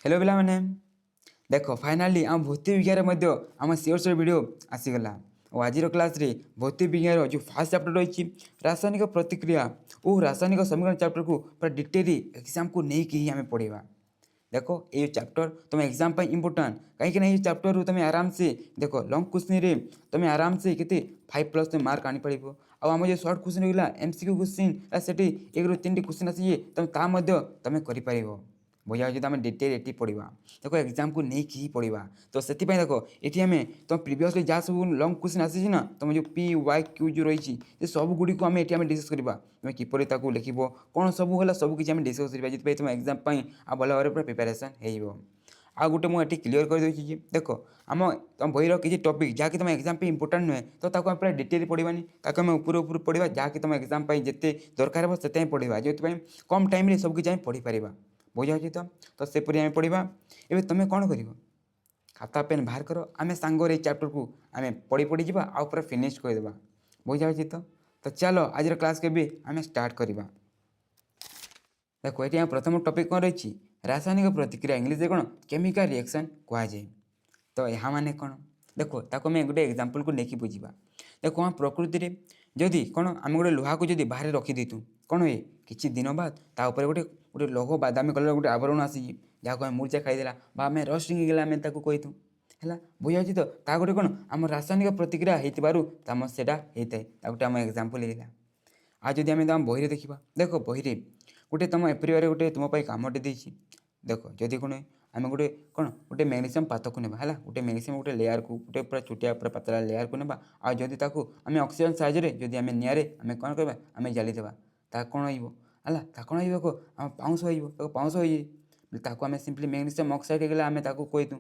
Hello पिला माने देख फाइनाली आम भौतिक विज्ञान आम सियोर सियोर वीडियो आसीगला और आज क्लास रे भौतिक विज्ञान जो फास्ट चैप्टर रही रासायनिक प्रतिक्रिया और रासायनिक समीकरण चैप्टर को पूरा डिटेली एग्जाम को लेकिन ही आम पढ़ा। देखो ये चैप्टर तुम एग्जाम पर इंपोर्टाट कहीं ये चैप्टर रू तुम आराम से देख लंग क्वेश्चन रे तुम आराम से केते 5+ तुम मार्क आनी पड़ो। आम जो सर्ट क्वेश्चन रहा एमसीक्यू क्वेश्चन से एक रू 3टी क्वेश्चन आसी तुम तुम कर बुझा जो आम डिटेल ये पढ़ा। देखो एग्जाम को नहीं ही पढ़ा तो से देख ये आम तुम प्रिवियसली जहाँ सब लंग क्वेश्चन आसी ना तुम जो पी वाई क्यू जो रही सब गुड़ी को आम ये डिस्कस करवा तुम किपर लिख कौन सब है सब किसी डिस्कस करवा जितने तुम एग्जाम आ भल भाव पूरा प्रिपेरेसन हो। आ गोटे मुझे क्लीयर कर देछि देख आम तुम बहर किसी टॉपिक जहाँकि तुम एग्जाम पे इंपोर्टाट नुहे तो पूरा डिटेल पढ़ानी ताकि आम ऊपर ऊपर पढ़ा जहाँकि तुम एग्जाम जिते दरकार हो से पढ़ा जो कम टाइम सब किसी पढ़ी पार बुझा तो सेपरी आम पढ़ा। एवं तुम कौन कर खाता पेन बाहर कर आम सांगर चैप्टर को आम पढ़ी पढ़ी जा आ पूरा फिनिश करदे बुझा तो चलो आज क्लास के भी आम स्टार्ट करवा। देखो ये प्रथम टॉपिक कौन रही रासायनिक प्रतिक्रिया इंग्लीश कौन केमिकल रिएक्शन कहुए तो यहाँ माने कौन देखो ताको मैं गोटे एग्जांपल को लेकिन बुझा। देखो हाँ प्रकृति में जदि कौन आम गोटे लुहा को जब बाहर रखीदे कौन हुए किसी दिन बाद तापर गोटे गोटे लौह बादामी कलर गोटे आवरण आसी जहाँ आम मूर्चा खाईदेला आम रस्ट गला आम कहीथु है बुझा तो ता गोटे कौन आम रासायनिक प्रतिक्रिया होम से गोटे आम एग्जांपल होगा। आज जदि आम तुम बही देखा देख बही गोटे तुम एप्रियर गोटे तुम्हारे कमटे देती देख जदि कौन आम गोटे कौन गोटे मैग्नेशियम पात को नेबा है गोटे मैग्नेशियम गोटे लेयर को गोटे पूरा छुटिया पूरा पतला लेयर को नेबा आ जदि ताकू आम ऑक्सीजन साहाय्य जदि आम निआरे आम कौन करवा आम जालीदेवा ता कौन है कौन हो आम पाउंस हो पाउंस हो आम सिंपली मैग्नेशियम ऑक्साइड होगा आम कहीदू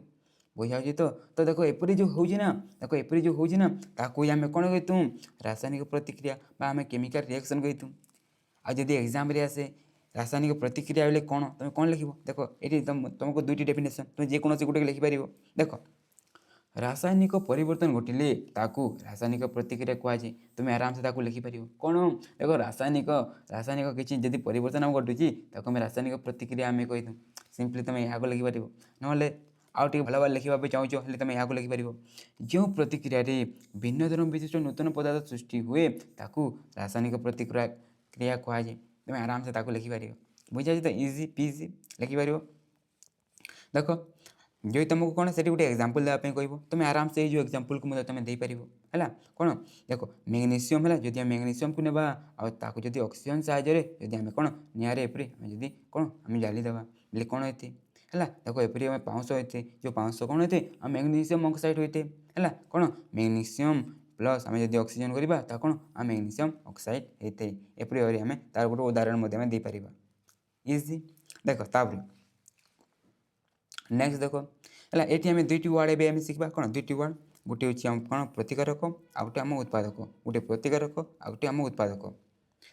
बुझा तो देखो एपरी जो होना देखो एपरी जो होना ताकू आम कौन कहतु रासायनिक प्रतिक्रिया आम केमिकल रिएक्शन कहतु। आ जदि एग्जाम रे आसे रासायनिक प्रतिक्रिया बोले कौन तुम कौन लिख देख ये तुमको दुईटी डेफिनेशन तुम जेकोसी गोटे लिखिपर देख रासायनिक परिवर्तन घटिले ताकू रासायनिक प्रतिक्रिया कहुए तुम आराम से लिखिपर कौन देख रासायनिक रासायनिक किसी जब परिवर्तन घटुची आम रासायनिक प्रतिक्रिया आम कहीदू सिंपली तुम यहाँ लिखिपर ना आउ टे भल भाव लिखा चाहो हेल्ले तुम यहाँ लिखिपर जो प्रतिक्रिया भिन्न धर्म विशिष्ट नूतन पदार्थ सृष्टि हुए ताकू रासायनिक प्रतिक्रिया क्रिया कहुए तुम आराम से लिखिपर बुझा तो इजी पीजी लिखिपर। देख जो तुमको कौन से गोटे एग्जांपल देवाई कह तुम आराम से जो एग्जांपल को तुम दे पार है कौन देख मैग्नेशियम है जदि मैग्नेशियम को नेबा आदि जदि ऑक्सीजन साहाय्य जदि आम कौन निआरे एपरी जदि कौन आम जालीदेवा बोले कौन होते है देख एपरी आम पाउंस होते जो पाउंस कौन होते मैग्नेशियम ऑक्साइड होते है कौन मैग्नेशियम प्लस आम जब ऑक्सीजन करवा कौन आम मैग्नेशियम ऑक्साइड होते एपरी आम तार गोटे उदाहरण देपर इजी। देख तापर नेक्स्ट देख है ये आम दुईट वार्ड एम शिखा कौन दुईट वार्ड गोटे हूँ कौन प्रतिकारक आ गए आम उत्पादक गोटे प्रतिकारक आ गए आम उत्पादक।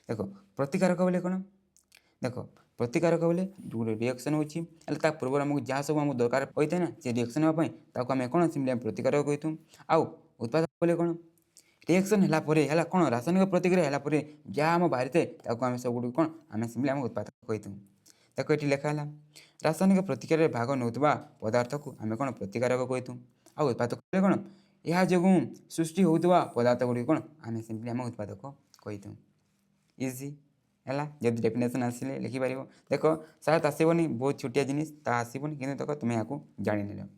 देख प्रतिकारक बोले कौन देख प्रतिकारक बोले गोटे रिएक्शन होता पूर्व आमको जहाँ सब आम दरकार होता है ना से रिएक्शन हाँपाई आम कौन सिंपली आम प्रतिकारक कहतु आउ उत्पादक बोले कौन रिएक्शन है कौन रासायनिक प्रतिक्रिया है जहाँ आम बाहरी थाए आम सब गुड़ कौन आम सिंपली आम उत्पादक कहतु। देखो ये लिखा है रासायनिक प्रतिक्रिया भाग नौथवा पदार्थ को आम कौन प्रतिकारक कहतु आ उत्पादक कौन यह जो सृष्टि होता पदार्थ गुड़ी कौन आम सिंपली आम उत्पादक कहतु इजी है जब डेफिनेशन आसिले लिखिपर। देख शायद आसबनी बहुत छोटिया जिनिस आसबनी कि देख तुम यहाँ जान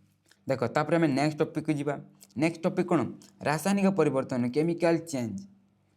देख तापर आम नेक्स्ट टॉपिक को जीवा। नेक्स्ट टॉपिक कौन रासायनिक परिवर्तन केमिकल चेंज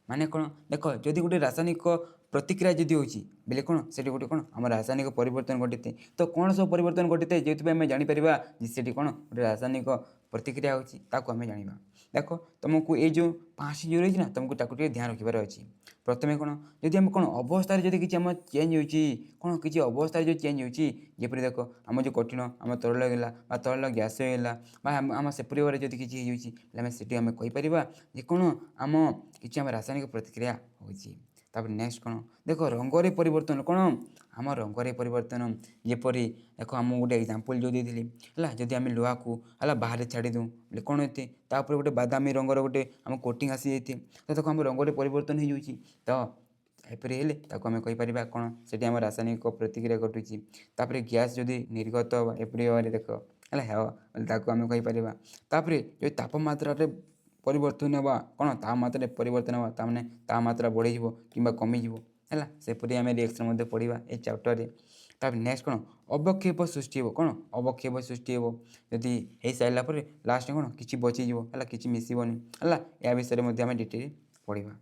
माने कौन देख जदि गोटे रासायनिक प्रतिक्रिया जदि होची बेले कौन से गोटे कौन आम रासायनिक परिवर्तन घटी तो कौन सब परिवर्तन घटी जो आम जापर से कौन गोटे रासायनिक प्रतिक्रिया होची आम जाना। देख तुमको ये जो 5 जो रही ना तुमको ध्यान रखार अच्छी प्रथम कौन जदि आम कौन अवस्था जब किसी आम चेंज होची कौन किसी अवस्था जो चेंज होची जपरी देख आम जो कठिन आम तरल गला तरल गैस होगा आम सेपरी भाव जब किसी होमें से आम कहीपर कौन आम कि आम रासायनिक प्रतिक्रिया होची। तापर नेक्स्ट कौन देख रंगरे परिवर्तन कौन आम रंगरे परिवर्तन जपरी देख आम गोटे एग्जांपल जो देती है जदि आम लुहा को है बाहर छाड़ी दूँ बोले कौन होते गोटे बादामी रंगर गोटे आम कोटिंग आसी जाती तो देखो आम रंगरे परिवर्तन हो तो ଏପରି ହେଲେ ତାକୁ ଆମେ କହିପାରିବା କ'ଣ ସେଠି ଆମ ରାସାୟନିକ ପ୍ରତିକ୍ରିୟା ଘଟୁଛି। ତାପରେ ଗ୍ୟାସ୍ ଯଦି ନିର୍ଗତ ହେବ ଏପରି ଭାବରେ ଦେଖ ହେଲା ହେବ ତାକୁ ଆମେ କହିପାରିବା। ତାପରେ ଯଦି ତାପମାତ୍ରାରେ ପରିବର୍ତ୍ତନ ହେବା କ'ଣ ତାପମାତ୍ରାରେ ପରିବର୍ତ୍ତନ ହେବା ତାମାନେ ତାପମାତ୍ରା ବଢ଼ିଯିବ କିମ୍ବା କମିଯିବ ହେଲା ସେପରି ଆମେ ରିଏକ୍ସନ୍ ମଧ୍ୟ ପଢ଼ିବା ଏ ଚାପ୍ଟରରେ। ତାପରେ ନେକ୍ସଟ କ'ଣ ଅବକ୍ଷେପ ସୃଷ୍ଟି ହେବ କ'ଣ ଅବକ୍ଷେପ ସୃଷ୍ଟି ହେବ ଯଦି ହେଇସାରିଲା ପରେ ଲାଷ୍ଟରେ କ'ଣ କିଛି ବଚିଯିବ ହେଲା କିଛି ମିଶିବନି ହେଲା ଏହା ବିଷୟରେ ମଧ୍ୟ ଆମେ ଡିଟେଲ ପଢ଼ିବା।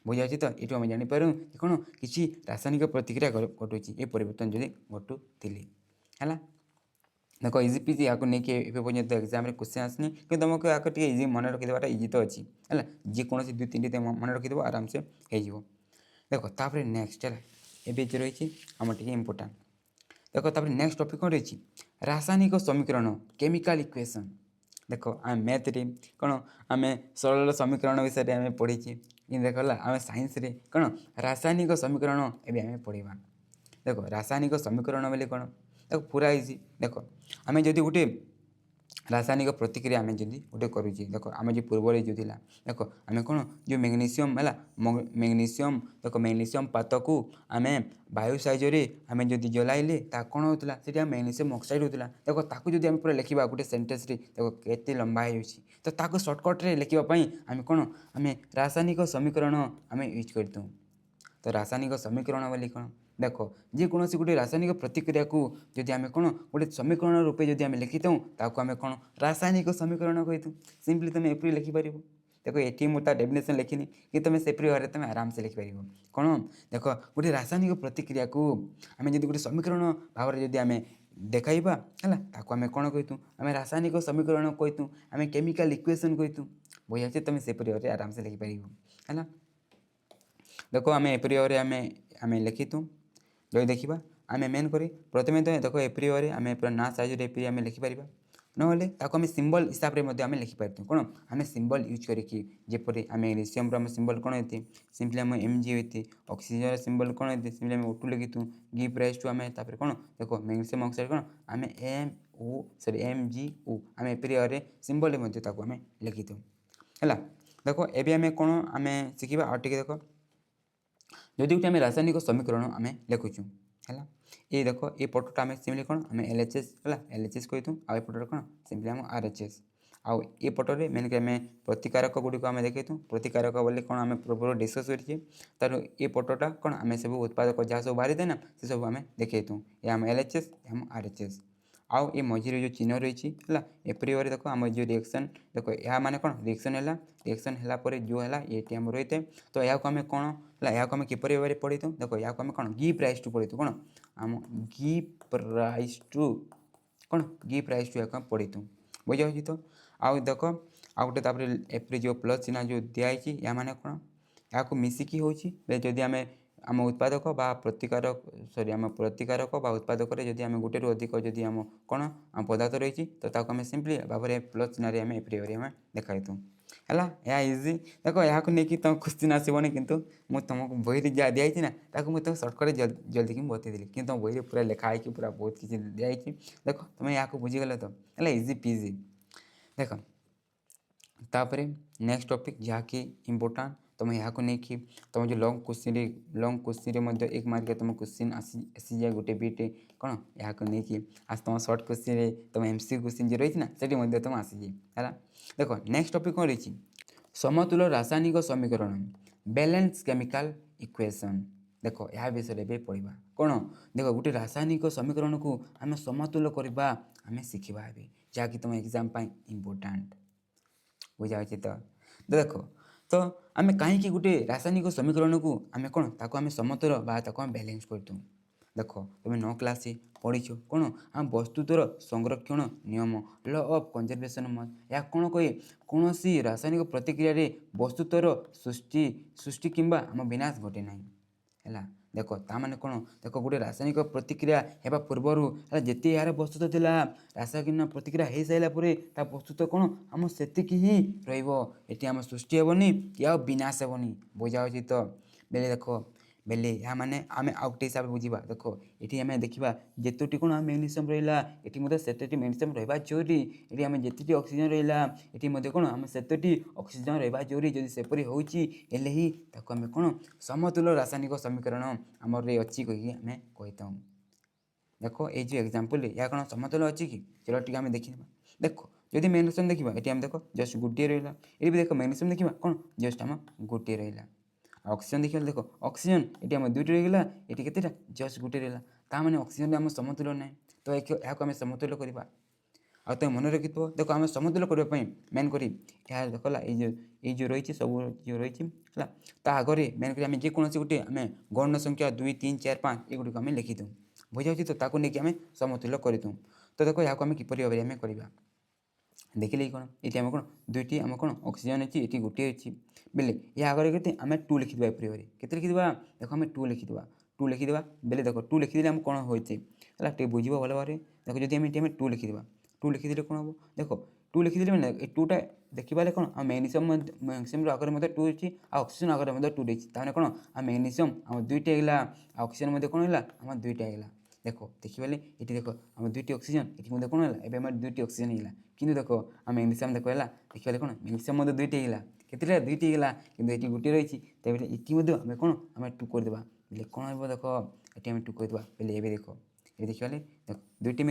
ବୁଝାଉଛି ତ ଏଠୁ ଆମେ ଜାଣିପାରୁ ଯେ କ'ଣ କିଛି ରାସାୟନିକ ପ୍ରତିକ୍ରିୟା ଘଟୁଛି ଏ ପରିବର୍ତ୍ତନ ଯଦି ଘଟୁଥିଲେ ହେଲା। ଦେଖ ଇଜି ପିଜି ୟାକୁ ନେଇକି ଏବେ ପର୍ଯ୍ୟନ୍ତ ଏକ୍ଜାମ୍ରେ କ୍ୱେଶ୍ଚନ୍ ଆସିନି କିନ୍ତୁ ତୁମକୁ ୟାକୁ ଟିକେ ଇଜି ମନେ ରଖିଦେବାଟା ଇଜି ତ ଅଛି ହେଲା ଯେକୌଣସି 2-3ଟି ମନେ ରଖିଦେବ ଆରାମସେ ହେଇଯିବ। ଦେଖ ତାପରେ ନେକ୍ସଟ ହେଲା ଏବେ ଯେ ରହିଛି ଆମର ଟିକେ ଇମ୍ପୋର୍ଟାଣ୍ଟ। ଦେଖ ତାପରେ ନେକ୍ସଟ ଟପିକ୍ କ'ଣ ରହିଛି ରାସାୟନିକ ସମୀକରଣ କେମିକାଲ ଇକ୍ୱେସନ୍। ଦେଖ ଆମେ ମ୍ୟାଥରେ କ'ଣ ଆମେ ସରଳ ସମୀକରଣ ବିଷୟରେ ଆମେ ପଢ଼ିଛେ କିନ୍ତୁ ଦେଖ ହେଲା ଆମେ ସାଇନ୍ସରେ କ'ଣ ରାସାୟନିକ ସମୀକରଣ ଏବେ ଆମେ ପଢ଼ିବା। ଦେଖ ରାସାୟନିକ ସମୀକରଣ ବୋଲି କ'ଣ ଦେଖ ପୁରା ଇଜି। ଦେଖ ଆମେ ଯଦି ଗୋଟେ ରାସାୟନିକ ପ୍ରତିକ୍ରିୟା ଆମେ ଯଦି ଗୋଟେ କରୁଛେ ଦେଖ ଆମେ ଯେଉଁ ପୂର୍ବରେ ଯେଉଁ ଥିଲା ଦେଖ ଆମେ କ'ଣ ଯେଉଁ ମ୍ୟାଗ୍ନେସିୟମ୍ ହେଲା ମ୍ୟାଗ୍ନେସିୟମ୍ ଦେଖ ମ୍ୟାଗ୍ନେସିୟମ୍ ପାତକୁ ଆମେ ବାୟୁ ସାହାଯ୍ୟରେ ଆମେ ଯଦି ଜଲାଇଲେ ତା କ'ଣ ହେଉଥିଲା ସେଠି ଆମେ ମ୍ୟାଗ୍ନେସିୟମ୍ ଅକ୍ସାଇଡ଼ ହେଉଥିଲା। ଦେଖ ତାକୁ ଯଦି ଆମେ ପୁରା ଲେଖିବା ଗୋଟେ ସେଣ୍ଟେନ୍ସରେ ଦେଖ କେତେ ଲମ୍ବା ହେଇଯାଉଛି ତ ତାକୁ ସର୍ଟକଟ୍ରେ ଲେଖିବା ପାଇଁ ଆମେ କ'ଣ ଆମେ ରାସାୟନିକ ସମୀକରଣ ଆମେ ୟୁଜ୍ କରିଥାଉ। ତ ରାସାୟନିକ ସମୀକରଣ ବୋଲି କ'ଣ ଦେଖ ଯେକୌଣସି ଗୋଟେ ରାସାୟନିକ ପ୍ରତିକ୍ରିୟାକୁ ଯଦି ଆମେ କ'ଣ ଗୋଟେ ସମୀକରଣ ରୂପେ ଯଦି ଆମେ ଲେଖିଥାଉ ତାକୁ ଆମେ କ'ଣ ରାସାୟନିକ ସମୀକରଣ କହିଥାଉ। ସିମ୍ପଲି ତୁମେ ଏପରି ଲେଖିପାରିବ। ଦେଖ ଏଠି ମୁଁ ତା ଡେଫିନେସନ୍ ଲେଖିନି କିନ୍ତୁ ତୁମେ ସେପରି ଭାବରେ ତୁମେ ଆରାମସେ ଲେଖିପାରିବ। କ'ଣ ଦେଖ ଗୋଟେ ରାସାୟନିକ ପ୍ରତିକ୍ରିୟାକୁ ଆମେ ଯଦି ଗୋଟେ ସମୀକରଣ ଭାବରେ ଯଦି ଆମେ ଦେଖାଇବା ହେଲା ତାକୁ ଆମେ କ'ଣ କହିଥାଉ ଆମେ ରାସାୟନିକ ସମୀକରଣ କହିଥାଉ ଆମେ କେମିକାଲ ଇକ୍ୱେସନ୍ କହିଥାଉ। ବୁଝାଉଛି ତୁମେ ସେପରି ଭାବରେ ଆରାମସେ ଲେଖିପାରିବ ହେଲା। ଦେଖ ଆମେ ଏପରି ଭାବରେ ଆମେ ଲେଖିଥାଉ ଯଦି ଦେଖିବା ଆମେ ମେନ୍ କରି ପ୍ରଥମେ ତ ଦେଖ ଏପରି ଭାବରେ ଆମେ ପୁରା ନା ସାଇଜ୍ରେ ଏପରି ଆମେ ଲେଖିପାରିବା ନହେଲେ ତାକୁ ଆମେ ସିମ୍ବଲ ହିସାବରେ ମଧ୍ୟ ଆମେ ଲେଖିପାରିଥାଉ। କ'ଣ ଆମେ ସିମ୍ବଲ ୟୁଜ୍ କରିକି ଯେପରି ଆମେ ମ୍ୟାଗ୍ନେସିୟମ୍ର ଆମ ସିମ୍ବଲ କ'ଣ ହେଇଥାଏ ସିମ୍ପଲି ଆମ MG ହୋଇଥାଏ ଅକ୍ସିଜେନ୍ର ସିମ୍ବଲ କ'ଣ ହେଇଥାଏ ସିମ୍ପଲି ଆମେ O2 ଲେଖିଥାଉ ଗିଭ୍ ରାଇଜ୍ ଟୁ ଆମେ ତାପରେ କ'ଣ ଦେଖ ମ୍ୟାଗ୍ନେସିୟମ୍ ଅକ୍ସାଇଡ଼ କ'ଣ ଆମେ MgO ଆମେ ଏପରି ଭାବରେ ସିମ୍ବଲରେ ମଧ୍ୟ ତାକୁ ଆମେ ଲେଖିଥାଉ ହେଲା। ଦେଖ ଏବେ ଆମେ କ'ଣ ଆମେ ଶିଖିବା ଆଉ ଟିକେ ଦେଖ ଯଦି ଗୋଟେ ଆମେ ରାସାୟନିକ ସମୀକରଣ ଆମେ ଲେଖୁଛୁ ହେଲା ଏ ଦେଖ ଏ ପଟଟା ଆମେ ସିମ୍ପଲି କ'ଣ ଆମେ LHS ହେଲା LHS କହିଥାଉ ଆଉ ଏ ପଟରେ କ'ଣ ସିମ୍ପଲି ଆମ RHS ଆଉ ଏ ପଟରେ ମେନ୍ କରି ଆମେ ପ୍ରତିକାରକ ଗୁଡ଼ିକ ଆମେ ଦେଖାଇଥାଉ। ପ୍ରତିକାରକ ବୋଲି କ'ଣ ଆମେ ପୂର୍ବରୁ ଡିସ୍କସ୍ କରିଛେ ତାର ଏ ପଟଟା କ'ଣ ଆମେ ସବୁ ଉତ୍ପାଦକ ଯାହା ସବୁ ବାହାରିଥାଏ ନା ସେସବୁ ଆମେ ଦେଖାଇଥାଉ ଏ ଆମ LHS ଆମ RHS ଆଉ ଏ ମଝିରେ ଯେଉଁ ଚିହ୍ନ ରହିଛି ହେଲା ଏପରି ଭାବରେ ଦେଖ ଆମର ଯେଉଁ ରିଏକ୍ସନ୍ ଦେଖ ଏହା ମାନେ କ'ଣ ରିଏକ୍ସନ୍ ହେଲା ପରେ ଯେଉଁ ହେଲା ଏଠି ଆମର ରହିଥାଏ ତ ଏହାକୁ ଆମେ କ'ଣ ହେଲା ଏହାକୁ ଆମେ କିପରି ଭାବରେ ପଢ଼ିଥାଉ ଦେଖ ଏହାକୁ ଆମେ କ'ଣ ଗିଭ୍ ରାଇଜ୍ ଟୁ ପଢ଼ିଥାଉ କ'ଣ ଆମ ଗିଭ୍ ରାଇଜ୍ ଟୁ ଏହାକୁ ଆମେ ପଢ଼ିଥାଉ। ବୁଝାଉଛି ତ ଆଉ ଦେଖ ଆଉ ଗୋଟେ ତାପରେ ଏପରି ଯେଉଁ ପ୍ଲସ୍ ଚିହ୍ନ ଯେଉଁ ଦିଆହେଇଛି ଏହା ମାନେ କ'ଣ ଏହାକୁ ମିଶିକି ହେଉଛି ଯଦି ଆମେ ଆମ ଉତ୍ପାଦକ ବା ପ୍ରତିକାରକ ବା ଉତ୍ପାଦକରେ ଯଦି ଆମେ ଗୋଟେରୁ ଅଧିକ ଯଦି ଆମ କ'ଣ ଆମ ପଦାର୍ଥ ରହିଛି ତ ତାକୁ ଆମେ ସିମ୍ପଲି ଭାବରେ ପ୍ଲସ୍ ଚିହ୍ନରେ ଆମେ ଏପରି ଭାବରେ ଆମେ ଦେଖାଇଥାଉ ହେଲା। ଏହା ଇଜି ଦେଖ ଏହାକୁ ନେଇକି ତୁମ କ୍ୱେଶ୍ଚିନ୍ ଆସିବନି କିନ୍ତୁ ମୁଁ ତୁମକୁ ବହିରେ ଯାହା ଦିଆହେଇଛି ନା ତାକୁ ମୁଁ ତୁମକୁ ସର୍ଟକଟ୍ରେ ଜଲ୍ଦି ମୁଁ ବତେଇଦେଲି କିନ୍ତୁ ତୁମ ବହିରେ ପୁରା ଲେଖା ହେଇକି ପୁରା ବହୁତ କିଛି ଦିଆହେଇଛି ଦେଖ ତୁମେ ଏହାକୁ ବୁଝିଗଲେ ତ ହେଲା ଇଜି ପିଜି। ଦେଖ ତାପରେ ନେକ୍ସଟ ଟପିକ୍ ଯାହାକି ଇମ୍ପୋର୍ଟାଣ୍ଟ ତୁମେ ଏହାକୁ ନେଇକି ତୁମ ଯେଉଁ ଲଙ୍ଗ୍ କୋଶ୍ଚିନ୍ରେ ମଧ୍ୟ 1 ମାର୍କିଆ ତୁମ କ୍ୱେଶ୍ଚିନ୍ ଆସିଯାଏ ଗୋଟେ ବିଟ୍ କ'ଣ ଏହାକୁ ନେଇକି ଆସ ତୁମ ସର୍ଟ କୋଶ୍ଚିନ୍ରେ ତୁମ MCQ କୋଶ୍ଚିନ୍ ଯେଉଁ ରହିଛି ନା ସେଠି ମଧ୍ୟ ତୁମ ଆସିଯାଏ ହେଲା। ଦେଖ ନେକ୍ସଟ ଟପିକ୍ କ'ଣ ରହିଛି ସମତୁଲ ରାସାୟନିକ ସମୀକରଣ ବ୍ୟାଲେନ୍ସ କେମିକାଲ ଇକ୍ୱେସନ୍। ଦେଖ ଏହା ବିଷୟରେ ଏବେ ପଢ଼ିବା କ'ଣ ଦେଖ ଗୋଟେ ରାସାୟନିକ ସମୀକରଣକୁ ଆମେ ସମତୁଲ କରିବା ଆମେ ଶିଖିବା ଏବେ ଯାହାକି ତୁମ ଏକ୍ଜାମ୍ ପାଇଁ ଇମ୍ପୋର୍ଟାଣ୍ଟ। ବୁଝାଉଛି ତ ଦେଖ ତ ଆମେ କାହିଁକି ଗୋଟେ ରାସାୟନିକ ସମୀକରଣକୁ ଆମେ କ'ଣ ତାକୁ ଆମେ ସମତୁଲ ବା ତାକୁ ଆମେ ବ୍ୟାଲେନ୍ସ କରିଥାଉ। ଦେଖ ତୁମେ 9 କ୍ଲାସ୍ରେ ପଢ଼ିଛ କ'ଣ ଆମ ବସ୍ତୁର ସଂରକ୍ଷଣ ନିୟମ ଲ ଅଫ୍ କନଜରଭେସନ୍ ଏହା କ'ଣ କହେ କୌଣସି ରାସାୟନିକ ପ୍ରତିକ୍ରିୟାରେ ବସ୍ତୁର ସୃଷ୍ଟି କିମ୍ବା ଆମ ବିନାଶ ଘଟେ ନାହିଁ ହେଲା। ଦେଖ ତାମାନେ କ'ଣ ଦେଖ ଗୋଟେ ରାସାୟନିକ ପ୍ରତିକ୍ରିୟା ହେବା ପୂର୍ବରୁ ହେଲା ଯେତେ ଏହାର ବସ୍ତୁତ ଥିଲା ରାସାୟନିକ ପ୍ରତିକ୍ରିୟା ହେଇସାରିଲା ପରେ ତା ବସ୍ତୁତ କ'ଣ ଆମ ସେତିକି ହିଁ ରହିବ ଏଠି ଆମ ସୃଷ୍ଟି ହେବନି କି ଆଉ ବିନାଶ ହେବନି। ବୁଝାଉଛି ତ ବେଲେ ଦେଖ बेले या माने आमे आउ गोटे हिसाब बुझा देख ये आम देखा जितोटी कौन मैग्नीशियम रहा ये सेतोटी मैग्नीशियम रहा जरूरी ये आम जितोटी ऑक्सीजन रहा ये कौन आम सेतोटी ऑक्सीजन रहा जरूरी जदि सेपरी होले ही आम कौन समतुल्य रासायनिक समीकरण आमर अच्छी कही आम कही देख ये जो एग्जाम्पल या कौन समतुल्य अच्छी कि चलो टी आम देखा देख जदि मैग्नीशियम देखा ये आम देख जस्ट गोटे रहा ये भी देख मैग्नीशियम देखा कौन जस्ट आम गोटे रहा ऑक्सीजन देखिए देख ऑक्सीजन ये आम दुईट रहीगला ये केतेटा जस्ट गोटे रहा ताने ऑक्सीजन आम समतुल्य ना तो यहाँ आम समतुल्य करवा आ तुम मन रखी देख आम समतुल्य करने मेन करी देखला ये जो रही सब जो रही है आगे मेन कर जेकोसी गोटे आम गण संख्या 2 3 4 5 ये गुड़िक आम लिखिदूँ बुझा ताकू नहीं आम समतुल्य करदूँ तो देख यहाँ आम किपर भाव में करवा देखिले कौन ये आम कौन दुईटी आम कौन ऑक्सीजन अच्छी ये गोटे अच्छी बेले या आगे के आम 2 लिखिद एपरी भाव के लिखिदा देख आम 2 लिखिदा 2 लिखिदा बेले देख 2 लिखिदे आम कौन होचे है बुझे भल भाव देख जब आम 2 लिखिदा 2 लिखिदे कौन हम देख 2 लिखिदे मैंने ये 2टा देखिए कौन आ मैग्नीशियम आगे 2 अच्छी ऑक्सीजन आगे 2 रही ताने कौन आ मैग्नीशियम आम दुईटा है ऑक्सीजन कौन है आम दुईटा है देख देखिए ये देख आम दुईटी ऑक्सीजन ये कौन है एवं आम दुईटी ऑक्सीजन है कि देख आम मैग्नीशियम देख है देखिए कौन मैग्नीशियम दुईटी है केते दुईटी है कि गोटे रही तेज ये आम कौन आम 2 करदे बोले कौन हम देख ये आम 2 करदे बोले ये देख ये देखिए देख दुईटी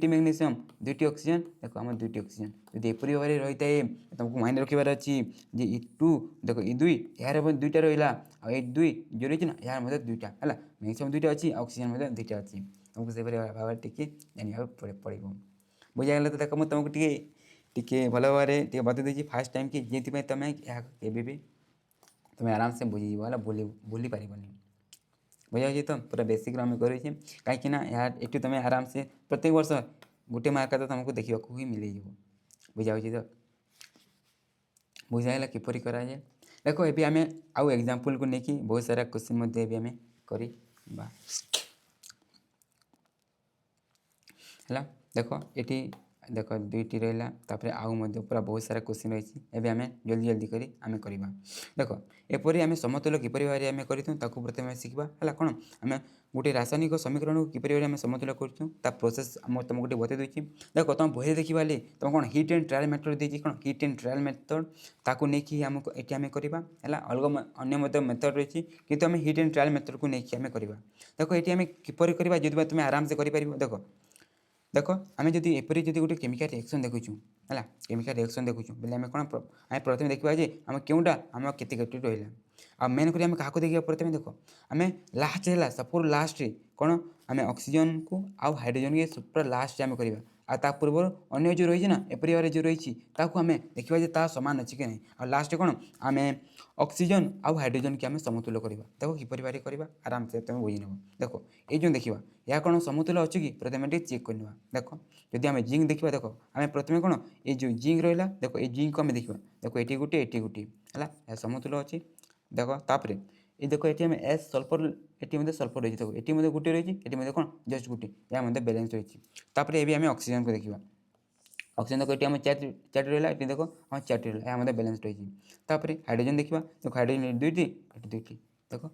मैग्नीशियम दुईटी ऑक्सीजन देख आम दुईटी ऑक्सीजन जो एपरी भाव रही है तुमको माइंड रखार अच्छी जे 2 देख ये 2 यार दुईटा रहा आ 2 जो रही ना यार मतलब दुईटा है मैग्नीशियम दुईटा अच्छी ऑक्सीजन दुईटा अच्छी तुमको से भाव टी जाना पड़ो बुझागला तो देख मुझे तुमको टी भल भाव बता देती फास्ट टाइम कि जी तुम भी तुम आराम से बुझीज भूली पार बुझा तो पूरा बेसिक आम कर कहीं यार ये तुम आराम से प्रत्येक वर्ष गोटे मार्क तो तुमको देखा ही मिल बुझा तो बुझाला किपर कराए देख ये आम आउ एग्जाम्पल को लेकिन बहुत सारा क्वेश्चन आम करवा है देख ये देख दुईटी रहा आउ पूरा बहुत सारा क्वेश्चन रही है आम जल्दी जल्दी करी आम करवा देख एपरी आम समतुल्य किपर भाव में करूँ प्रथम शिखा है कौन आम गोटे रासायनिक समीकरण को किपर भाव में समतुल्य करूँ प्रोसेस तुमको गोटे बता दूसरी देख तुम बही देखा तुम कौन हिट एंड ट्रायल मेथड देती कौन हिट एंड ट्रायल मेथड ताकू नहीं आमको ये आम करवा है अलग अन्य मेथड रही कि आम हिट एंड ट्रायल मेथड को लेकिन आम करवा देख ये आम किपर करवा जो तुम आराम से कर देख देख आम जब एपरी जब गोटे केमिकल रिएक्शन देखुचु है केमिकल रिएक्शन देखुचु बोले आम कौन आम प्रथम देखा जे आम क्योंटा आम केते रहा आ मेन कर क्या देखा प्रथम देख आम लास्ट है सपोज लास्ट कौन आम ऑक्सीजन को आउ हाइड्रोजन के पूरा लास्ट आम करवा आ पूर्व अन्य जो रही ना एपरी भाव जो रही आम देखा सामान अच्छी कि नहीं आ लास्ट कौन आम ऑक्सीजन आउ हाइड्रोजन की आम समतुल्य करवा देख किपर भाव करवा आराम से तुम बुझी नब देख ये जो देखा या कौन समतुल्य अच्छी कि प्रथम चेक करवा देख जदि आम जिंक देखा देख आम प्रथम कौन ये जो जिंक रहा देख ये जिंक को आम देखा देख ये गोटे है समतुल्य अच्छी देख तापर ये देख ये आम एस सल्फर ये सल्फर रही देख ये गोटे रही ये कौन जस्ट गोटे या बैलेंस रही तापर ये आम ऑक्सीजन को देखा ऑक्सीजन देख ये आम चार्ट रहा ये देख आम चार्ट रहा है बैलेंस रही तापर हाइड्रोजन देखा देख हाइड्रोजन दुईटी दुईटी देख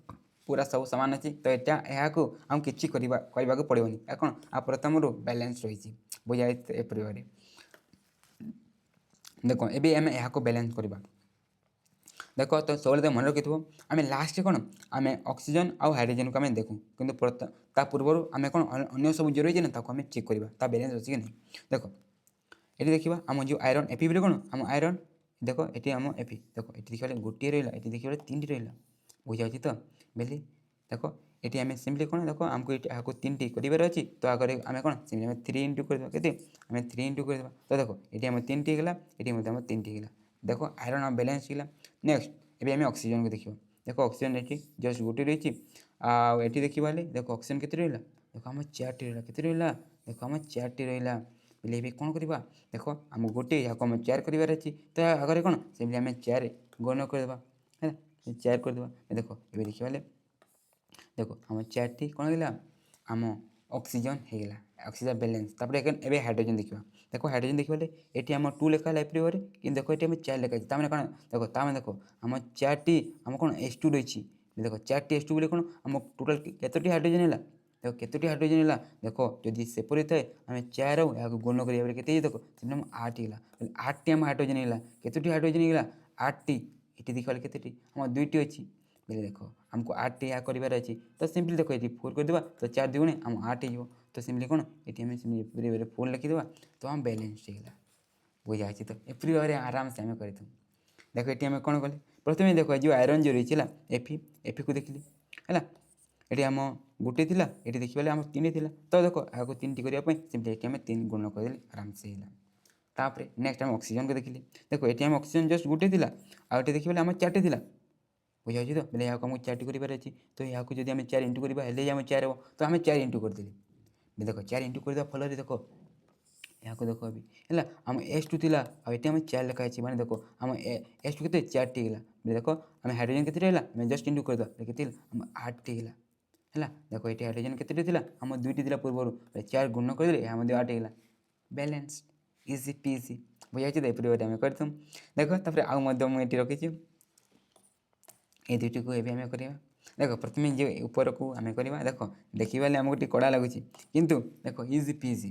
पूरा सब सामान अच्छी तो यहाँ आम कि करने पड़ोनी कौन आ प्रथम बैलेंस रही बुझा एपरी भाव देख ये आम यहाँ बैलेंस करवा देख तो सब मन रखी आम लास्ट कौन आम ऑक्सीजन आउ हाइड्रोजन को आम देखूँ कि पूर्व आम कौन अन्य सब जो रही ना आम चेक करवा बैलेंस अच्छी कि नहीं देख ये देखा आम जो आयरन एपी बोले कौन आम आयरन देख ये आम एपी देख ये देखा गोटे रहा ये देखा 3टी रहा बुझा तो बेली देख ये आम सिंपली कौन देख आमको यहाँ 3टी करार अच्छी तो आगे आम कौन सिंपली आम 3 इंटू कर के आम 3 इंटू कर तो देख ये आम 3टी है ये आम 3टी है देख आयरन आम बैलेंस है नेक्स्ट ये आम ऑक्सीजन को देखा देख ऑक्सीजन ये जस्ट गोटे रही आठी देखा देख ऑक्सीजन के रहा देख आम 4टी रहा के रहा देख आम 4टी रहा बोले ये कौन करवा देख आम गोटे यहाँ आम 4 करार अच्छी तो आगे कौन सिंपली आम 4 गण करदे है 4 करदे देख ये देखा देख आम 4टी कौन है आम ऑक्सीजन होगा ऑक्सीजन बैलेंस तापर ए हाइड्रोजन देखा देख हाइड्रोजन देखा ये आम 2 लेखा एपरी भाव कि देख ये आम 4 लेखा तमें कौन देख तमें देख आम 4टी आम कौन H2 रही देखो 4टी H2 बोले कौन आम टोटाल केतोटी हाइड्रोजन है देखो केतोटी हाइड्रोजन है देखो जदि सेपरी थाए आम 4 या गुण करिया बेले केते देखो से 8 हिला 8टी आम हाइड्रोजन हिला केतोटी हाइड्रोजन हिला 8टी एटी देखा केतोटी आम 2टी अछि बोले देखो हमको 8टी या करिवार अछि तो सिंपली देखो ये 4 कर देबा तो 4 दुगुणे आम 8 हिजो तो सिंपली कौन ये आम सिंपली 4 लिखि देबा तो आम बैलेंस हिला बुझा अछि तो एप्री भाव आराम से आम करिथु देखो ये आम कौन कले प्रथम देखो जो आयरन जो रही है एफी को देखिली है ये आम गोटे थिला ये देखिए आम 3 थिला तो देखो आगे 3टी करने सिंपली ये आम 3 गुण करदे आराम से हिला तापर नेक्स्ट आम ऑक्सीजन को देखिली देखो ये आम ऑक्सीजन जस्ट गोटे थिला आ ये देखिए आम 4टी थिला बुझा तो बोले यहाँ आमको 4टी कर तो यहाँ जब आम 4 इंटू करवा आम 4 हम तो आम 4 इंटू करदेली देखो 4 इंटू कर फल देखो यहाँ को देखो अभी है आम H2 थिला आ ये आम 4 लिखाई मैंने देखो आम H2 के 4टी है देखो आम हाइड्रोजन के रहा जस्ट इंटू करद के आम 8टी है देखो ये हाइड्रोजन के आम 2टी थी पूर्व 4 गुण करदे यहाँ 8 है बैलेंस इजी पीजी बुझा तो एप्री आम करतु देखो तापर आउ रखी ये दुईटी को आम करवा देखो प्रथम जो ऊपर को आम करवा देखो देखा आमको टी कड़ा लगुच किंतु देखो इजी पीजी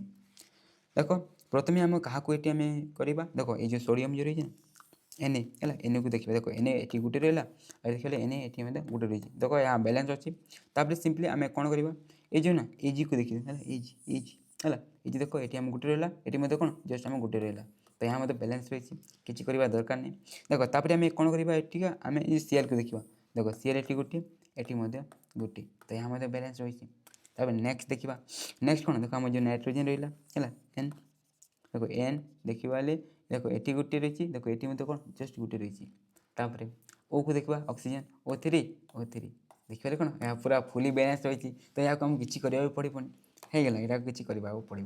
देखो प्रथम आम क्या आम करवा देखो ये जो सोडियम जो रही है एन है एन को देखिए देखो एन ये गोटे रहा देखिए एन ये गोटे रही देखो यहाँ बैलेंस अच्छी तापर सिंपली आम कौन करवा ये जो ना एजी को देखिए है ये देखो ये आम गोटे रहा ये कौन जस्ट आम गोटे रहा तो यहाँ मतलब बैलेंस रही किसी करवा दरकार नहीं देखो तापर आम कौन करवा ये आम सीएल को देखा देखो सीएल ये गोटे ये गोटे तो यहाँ मतलब बैलेंस रही तापर नेक्स्ट देखा नेक्स्ट कौन देखो आम जो नाइट्रोजन रहा है एन देखो एन देखा देखो ये गोटे रही देखो ये कौन जस्ट गोटे रही तापर ओ को देखा ऑक्सीजन O3 देखिए कौन यहाँ पूरा फुली बैलेंस रही तो यहाँ को आमको किसी करने पड़ोनी होगा यहाँ किसी करने पड़ोनी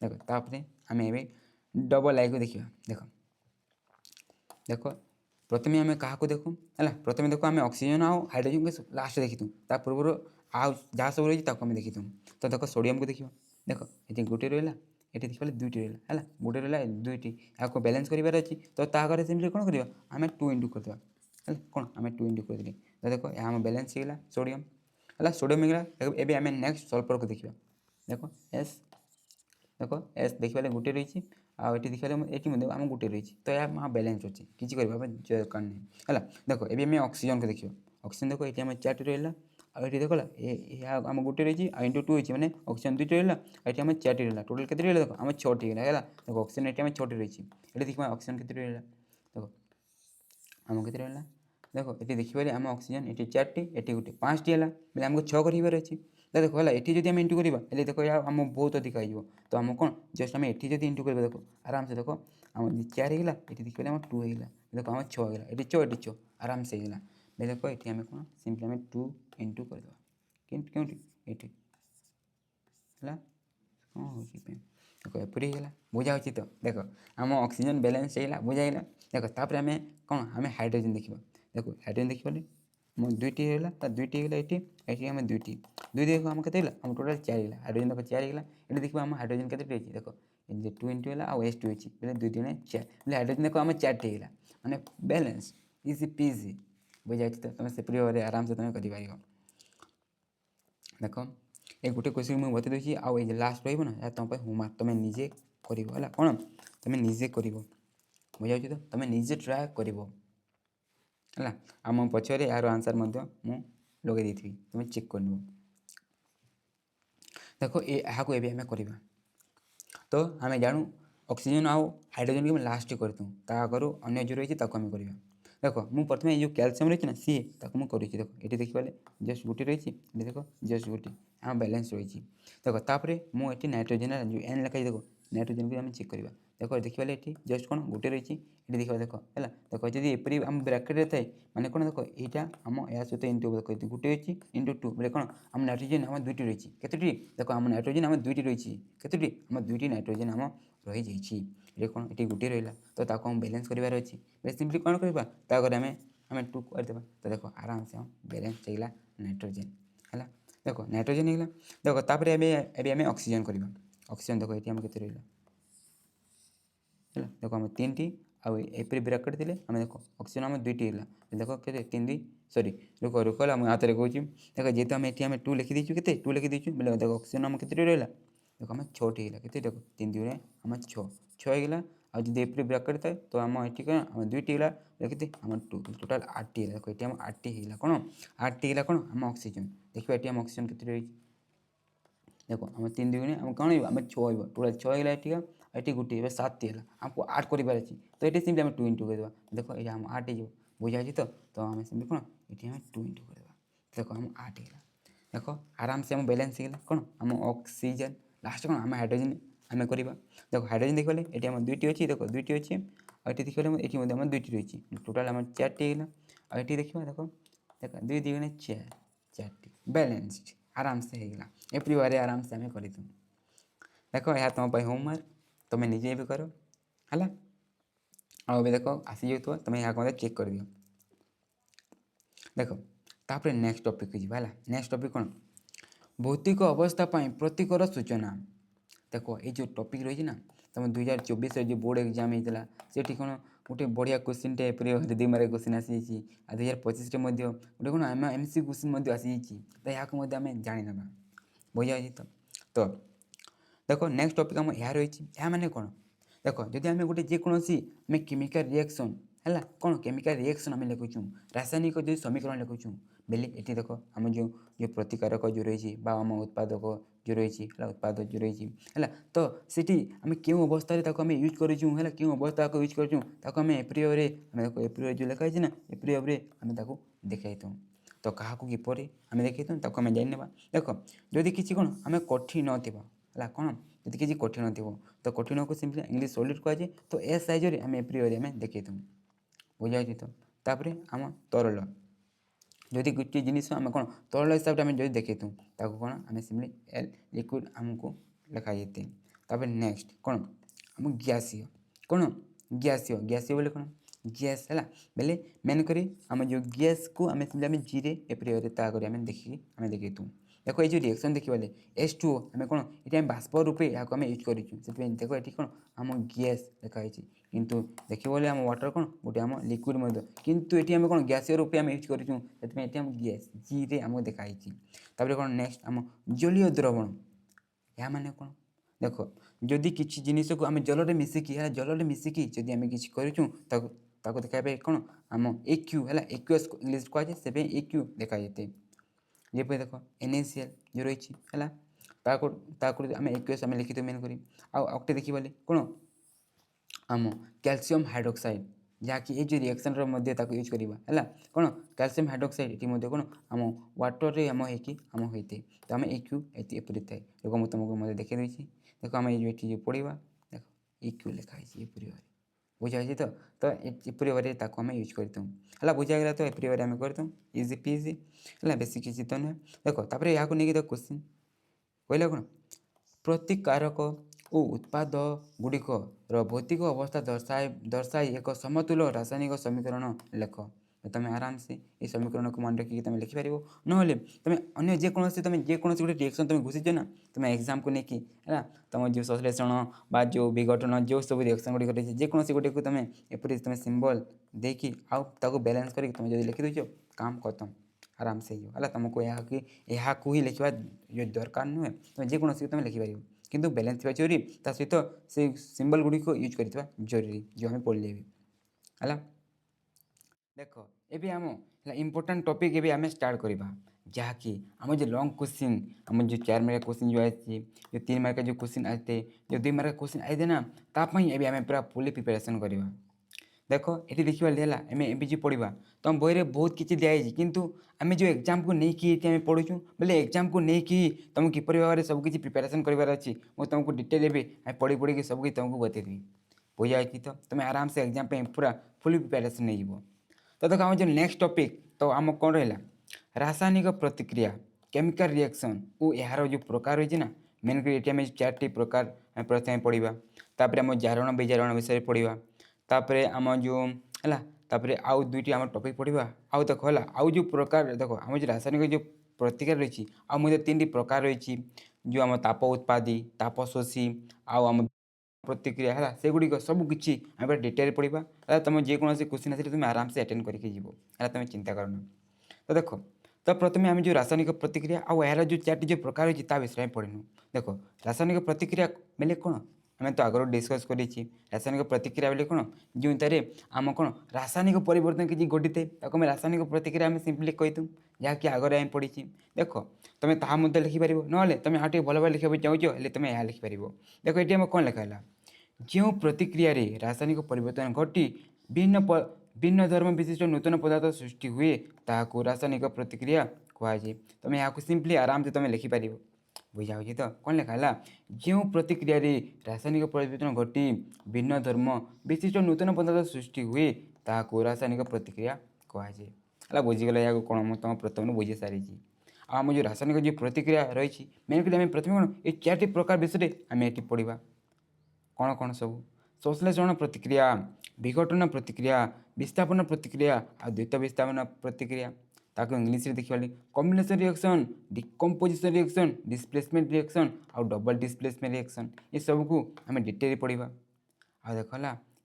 देखो तापर आम ए डबल आई को देखा देखो देखो प्रथम आम क्या देखूँ है प्रथम देखो आम ऑक्सीजन आउ हाइड्रोजन को लास्ट देखी पूर्व आउ जहाँ सब रही आम देखी तो देखो सोडियम को देखिए देखो ये गोटे रहा ये देखिए 2टी रहा है गोटे रहा 2टी यहाँ बैलेंस करार अच्छी तो ताकि सिंपली कौन कर आम 2 इंटू करदे है कौन आम 2 इंटू करदे तो देखो यहाँ बैलेंस होगा सोडियम है सोडियम होगा एवं आम नेक्स्ट सल्फर को देखा देखो देखो एस देखिए गोटे रही आगे देखिए ये आम गोटे रही तो यहाँ बैलेंस अच्छी किसी करवा दरकार नहीं है देखो ये आम ऑक्सीजन को देखिए ऑक्सीजन देखो ये आम 4टी रहा आगे देखो आम गोटे रही आ इंटू 2 होती मैंने ऑक्सीजन 2टी रहा ये आम 4टी रहा टोटाल के देखो आम 6टी है देखो ऑक्सीजन ये आम 6टी रही ये देखिए ऑक्सीजन के रहा देखो आम के रहा देखो ये देखिए आम ऑक्सीजन ये 4टी ये गोटे 5टी है बोले आमको 6 कर अच्छी देखो है ये जब इंटू करवा देखो यार आम बहुत अधिक हो तो आम कौन जस्ट आम ये जब इंटू करवा देखो आराम से देखो आम 4 होगा ये देखिए आम 2 होगा देखो आम 6 होगा ये 6 ये 6 आराम से होगा देखो ये आम कौन सिंपली आम 2 इंटू करदे क्यों ये है कौन हो देखो एपरी होगा बुझा तो देखो आम ऑक्सीजन बैलेंस होगा बुझाइला देखो तापर आम कौन आम हाइड्रोजन देखा देखो हाइड्रोजन देखिए आम 2टी है 2टी है ये आम 2टी 2 देखो आम के आम टोटाल 4 है हाइड्रोजन देखो 4 है ये देखो आम हाइड्रोजन के रही देखो ये 2 इंटू है आउ H2 होती बोले 2 2 4 बोले हाइड्रोजन देखो आम 4टी है मैंने बैलेंस इजी पीजी बुझा तो तुम से भाव आराम से तुम कर देखो ये गोटे क्वेश्चन मुझे बता दूसरी आउ ये लास्ट रहा तुम होमवर्क तुम निजे कर कौन तुम निजे कर बुझा तो तुम निजे ट्राए कर है आम पछरे यार आंसर मुझे लगे दी तुम चेक कर देखो यहाँ आम करवा तो आम जानू ऑक्सीजन आउ हाइड्रोजन को लास्ट करतु आगु अन्य जो रही आम करवा देखो मुझे प्रथम जो कैल्शियम रही ना सी मुझे करी देखो ये देखिए जस्ट गोटे रही देखो जस्ट गोटे आम बैलेंस रही देखो तापर मुझे नाइट्रोजन जो एन लिखाई देखो नाइट्रोजन को आम चेक करवा देखो देखिए ये जस्ट कौन गोटे रही ये देखा देखो है देखो जब एपरी आम ब्राकेट थाए मैंने कौन देखो यहाँ आम या सहित इंटू देखो गोटे अच्छी इंटू 2 बोले कौन आम नाइट्रोजन आम 2टी रही केतोटी देखो आम नाइट्रोजन आम 2टी रही केतोटी आम 2टी नाइट्रोजन आम रही जाइए ये कौन ये गोटे रहा तो आम बैलेंस करार अच्छी सिंपली कौन करवा ताकि आम 2 करदे तो देखो आराम से आम बैलेंस होगा नाइट्रोजन है देखो नाइट्रोजन होगा देखो तापर आम ऑक्सीजन करवा ऑक्सीजन देखो ये आम के रहा है देखो आम 3टी आउ एपरी ब्राकेट थे आम देखो ऑक्सीजन आम 2टी है देखो के 3 2 सॉरी रुक रुक ला मुझे हाथ कहूँ देख जेहेतु आम ये टू लिखी देचु के टू लिखी देचु बोले देख ऑक्सीजन आम के रहा देख आम 6टी है के देख 3 2 आम 6 आ जो एप्री ब्राकेट थाए तो आम ये कौन आम 2टी है देखते आम 2 टोटाल 8टी है देख ये 8टी है कौन 8टी है कौन आम ऑक्सीजन देखिए ये आम ऑक्सीजन के रही देखो आम 3 2 आम कौन आम 6 टोटाल 6 है ये गोटे 7टी है आमको 8 कर तो ये सिम्पली आम 2 इंटू कर देखो ये आम 8 हो बुझा तो आम सिम्पली कौन ये आम 2 इंटू कर देखो आम 8 है देख आराम से आम बैलेंस हो कौन आम ऑक्सीजन लास्ट कौन आम हाइड्रोजन आम करवा देखो हाइड्रोजन देखिए ये आम 2टी अच्छी देखो 2टी अच्छी और ये देखिए ये आम 2टी रही टोटाल आम 4टी है और ये देखिए देखो देख 2 2 4टी बैलेंस्ड आराम से होगा एप्री बारे आराम से आम कर देख यह तुम होमवर्क तुम निजे भी कर है और भी देख आसी जाऊ तुम यहाँ चेक कर दियो देख तापर नेक्स्ट टॉपिक को है नेक्स्ट टॉपिक कौन भौतिक अवस्था प्रतीकर सूचना देख ये जो टॉपिक रही ना तुम 2024 जो बोर्ड एग्जाम होता से कौन गोटे बढ़िया क्वेश्चन टे दी मार्क क्वेश्चन आसी 2025 गोटे कौन आम एमसी क्वेश्चन आसी यहाँ आम जाना बुझा तो देख नेक्स्ट टॉपिक आम यह रही है माने कौन देख जदि आम गोटे जेकोसी आम केमिकल रिएक्शन है कौन केमिकल रिएक्शन आम लिखुचु रासायनिक जो समीकरण लिखुचु बेले ये देख आम जो जो प्रतिकारक जो रही आम उत्पादक जो रही उत्पादक जो रही है तो सीटी आम क्यों अवस्था आम यूज करूँ है क्यों अवस्था को यूज करूँ एप्रियरे आम देख एप्रिय जो लिखाई ना एप्रियरे आम देखा तो क्या किपर आम देखा आम जाना देख जदि किसी कौन आम कठिन है कौन यदि किसी कठिन थी तो कठिन को सिंपली इंग्लिश सॉलिड कहुए तो ए साइज आम एप्रियरे आम देखा बुझा तो तापर आम तरल जदि गोटे जिनिस आम कौन तरल हिसाब से आम जो देखा कौन आम सिंपली एल लिक्विड आमको लिखा जाते तापर नेक्स्ट कौन आम गैसीय कौन गैसीय बोले कौन गैस है बेले मेन करी आम जो गैस को आम सिंपली आम जीरे एप्रियरे आम देखिए आम देखा देखो ये जो रिएक्शन देखिए H2O आम कौन ये बाष्प रूपे यहाँ आम यूज कर देखो ये कौन आम गैस लिखाई किंतु देखिए आम वाटर कौन गोटे आम लिक्विड किंतु ये आम कौन गैसीय रूपे आम यूज कर आम गैस जी आम देखाई तापर कौन नेक्स्ट आम जलीय द्रवण या माने कौन देख जदि किसी जिनिस को आम जल जल मिसिकी जदि आम किसी करूँ देखा कौन आम एक्यू है एक्यूएस इंग्लिश कहुए से एक्यू देखा जाते जेपे देख NaCl जो रही है आम एक्यूएस आम लिखित मेन करी आउटे देखिए कौन आम कैल्शियम हाइड्रोक्साइड जहाँकि ये जो रिएक्शन यूज करवा है कौन कैल्शियम हाइड्रोक्साइड ये कौन आम वाटर रे आम होती तो आम एक्यू एपरी थाए देखो मुझे तुमको मतलब देखे देती देख आम ये पढ़ा देख एक्यू लिखाई एपरी बुझा तो एपरी बारे आम यूज करता बुझागला तो एपरी बारे आम करता इजी पीजी है बेसी किसी तो नुहे देख तापर यहाँ नहीं देख क्वेश्चन कहला कौन प्रतिकारक और उत्पाद गुड़िक भौतिक अवस्था दर्शाई एक समतुल रासायनिक समीकरण लेख तुम आराम से ये समीकरण को मन रखिए तुम लिखिपार ना तुम अन्य जेकोसी तुम जेकोसी गोटे रिएक्शन तुम घुसीच ना तुम एग्जाम को लेकिन है तुम जो संश्लेषण बा जो विघटन जो सब रिएक्शन गुड़िक रही जेकोसी गोटे को तुम एपरी तुम सिंबल देखी आउ बैलेंस करके तुम जो लिखिदेच काम खत्म आराम से है तुमको यहाँ ही लिखा जो दरकार नुहे तुम जेकोसी तुम लिखिपार किंतु बैलेंस थी जरूरी ता सहित से सिंबल गुड़िक यूज करवा जरूरी जो आम पढ़ले भी है देख ये आम इम्पोर्टाट टॉपिक ये आम स्टार्ट करवा जहाँकि आम जो लॉन्ग क्वेश्चन आम जो 4 मार्क क्वेश्चन जो आए जो 3 मार्क जो क्वेश्चन आते जो 2 मार्क क्वेश्चन आए ना तापाई ये आम पूरा फुली प्रिपेरेसन करवा देख ये देखिए आम ए पढ़ा तुम बही बहुत किसी दिखाई किंतु आम जो एग्जाम को लेकिन पढ़ुचु बोले एग्जाम को लेकिन तुमको किपर भाव में सबकि प्रिपेरेसन करार अच्छी मुझे तुमको डिटेल भी पढ़ी पढ़ी सबकि तुमको बतेदेवी बुझा तो तुम आराम से एग्जाम पूरा फुली प्रिपेरेसन नहीं तो देखो आम जो नेक्स्ट टॉपिक तो आम कौन रहा रासायनिक प्रतिक्रिया केमिकल रिएक्शन और यार जो प्रकार रही ना मेन कर ये 4टी प्रकार प्रथम पढ़ा तापर आम जारण विजारण विषय पढ़ा तापर आम जो है तापर आउ 2टी आम टॉपिक पढ़ा आउ देख है आउ जो प्रकार देख आम जो रासायनिक जो प्रतिक्रिया रही आम 3टी प्रकार रही जो आम ताप उत्पादी ताप शोषी आम प्रतिक्रिया है से गुड़िक सबकि आम डिटेल पढ़ा तुम जेकोसी क्वेश्चन आसे तुम आराम से अटेंड करके जीव है तुम चिंता करना तो देख तो प्रथमे आम जो रासायनिक प्रतिक्रिया आउ यार जो 4टी जो प्रकार होती विषय में पढ़िनु। देख रासायनिक प्रतिक्रिया बेले कौन आम तो आगर डिस्कस कर रासायनिक प्रतिक्रिया बेले कौन जो तारे आम कौन रासायनिक परिवर्तन किसी घटी थाए ताको रासायनिक प्रतिक्रिया आम सिंपली कहीदूँ जहाँकि आगे आम पढ़ी। देख तुम ता लिखिपर ना तुम आगे भल भाव लिखा चाहो तुम यह लिखिपर। देख ये कौन लिखा जो प्रतिक्रिया रासायनिक परिवर्तन घटी भिन्न भिन्न धर्म विशिष्ट नूतन पदार्थ सृष्टि हुए ताकू रासायनिक प्रतिक्रिया कहुए। तुम यहाँ सिंपली आराम से तुम लिखिपर बुझा तो कौन लिखा जो प्रतिक्रिया रासायनिक परिवर्तन घटी भिन्न धर्म विशिष्ट नूतन पदार्थ सृष्टि हुए ताकू रासायनिक प्रतिक्रिया कहुए। बुझीगला या कौन मुझे तुम प्रथम बुझी सारी आम जो रासायनिक जो प्रतिक्रिया रही मेन कली प्रथम कौन ये 4टी प्रकार विषय आम ये पढ़ा कौन कौन सब संश्लेषण प्रतिक्रिया विघटन प्रतिक्रिया विस्थापन प्रतिक्रिया और द्वैत विस्थापन प्रतिक्रिया ताको इंग्लीश रे देखिए combination reaction decomposition reaction displacement reaction और डबल डिस्प्लेसमेंट रिएक्शन ये सब को आम डिटेल पढ़ा। आ देख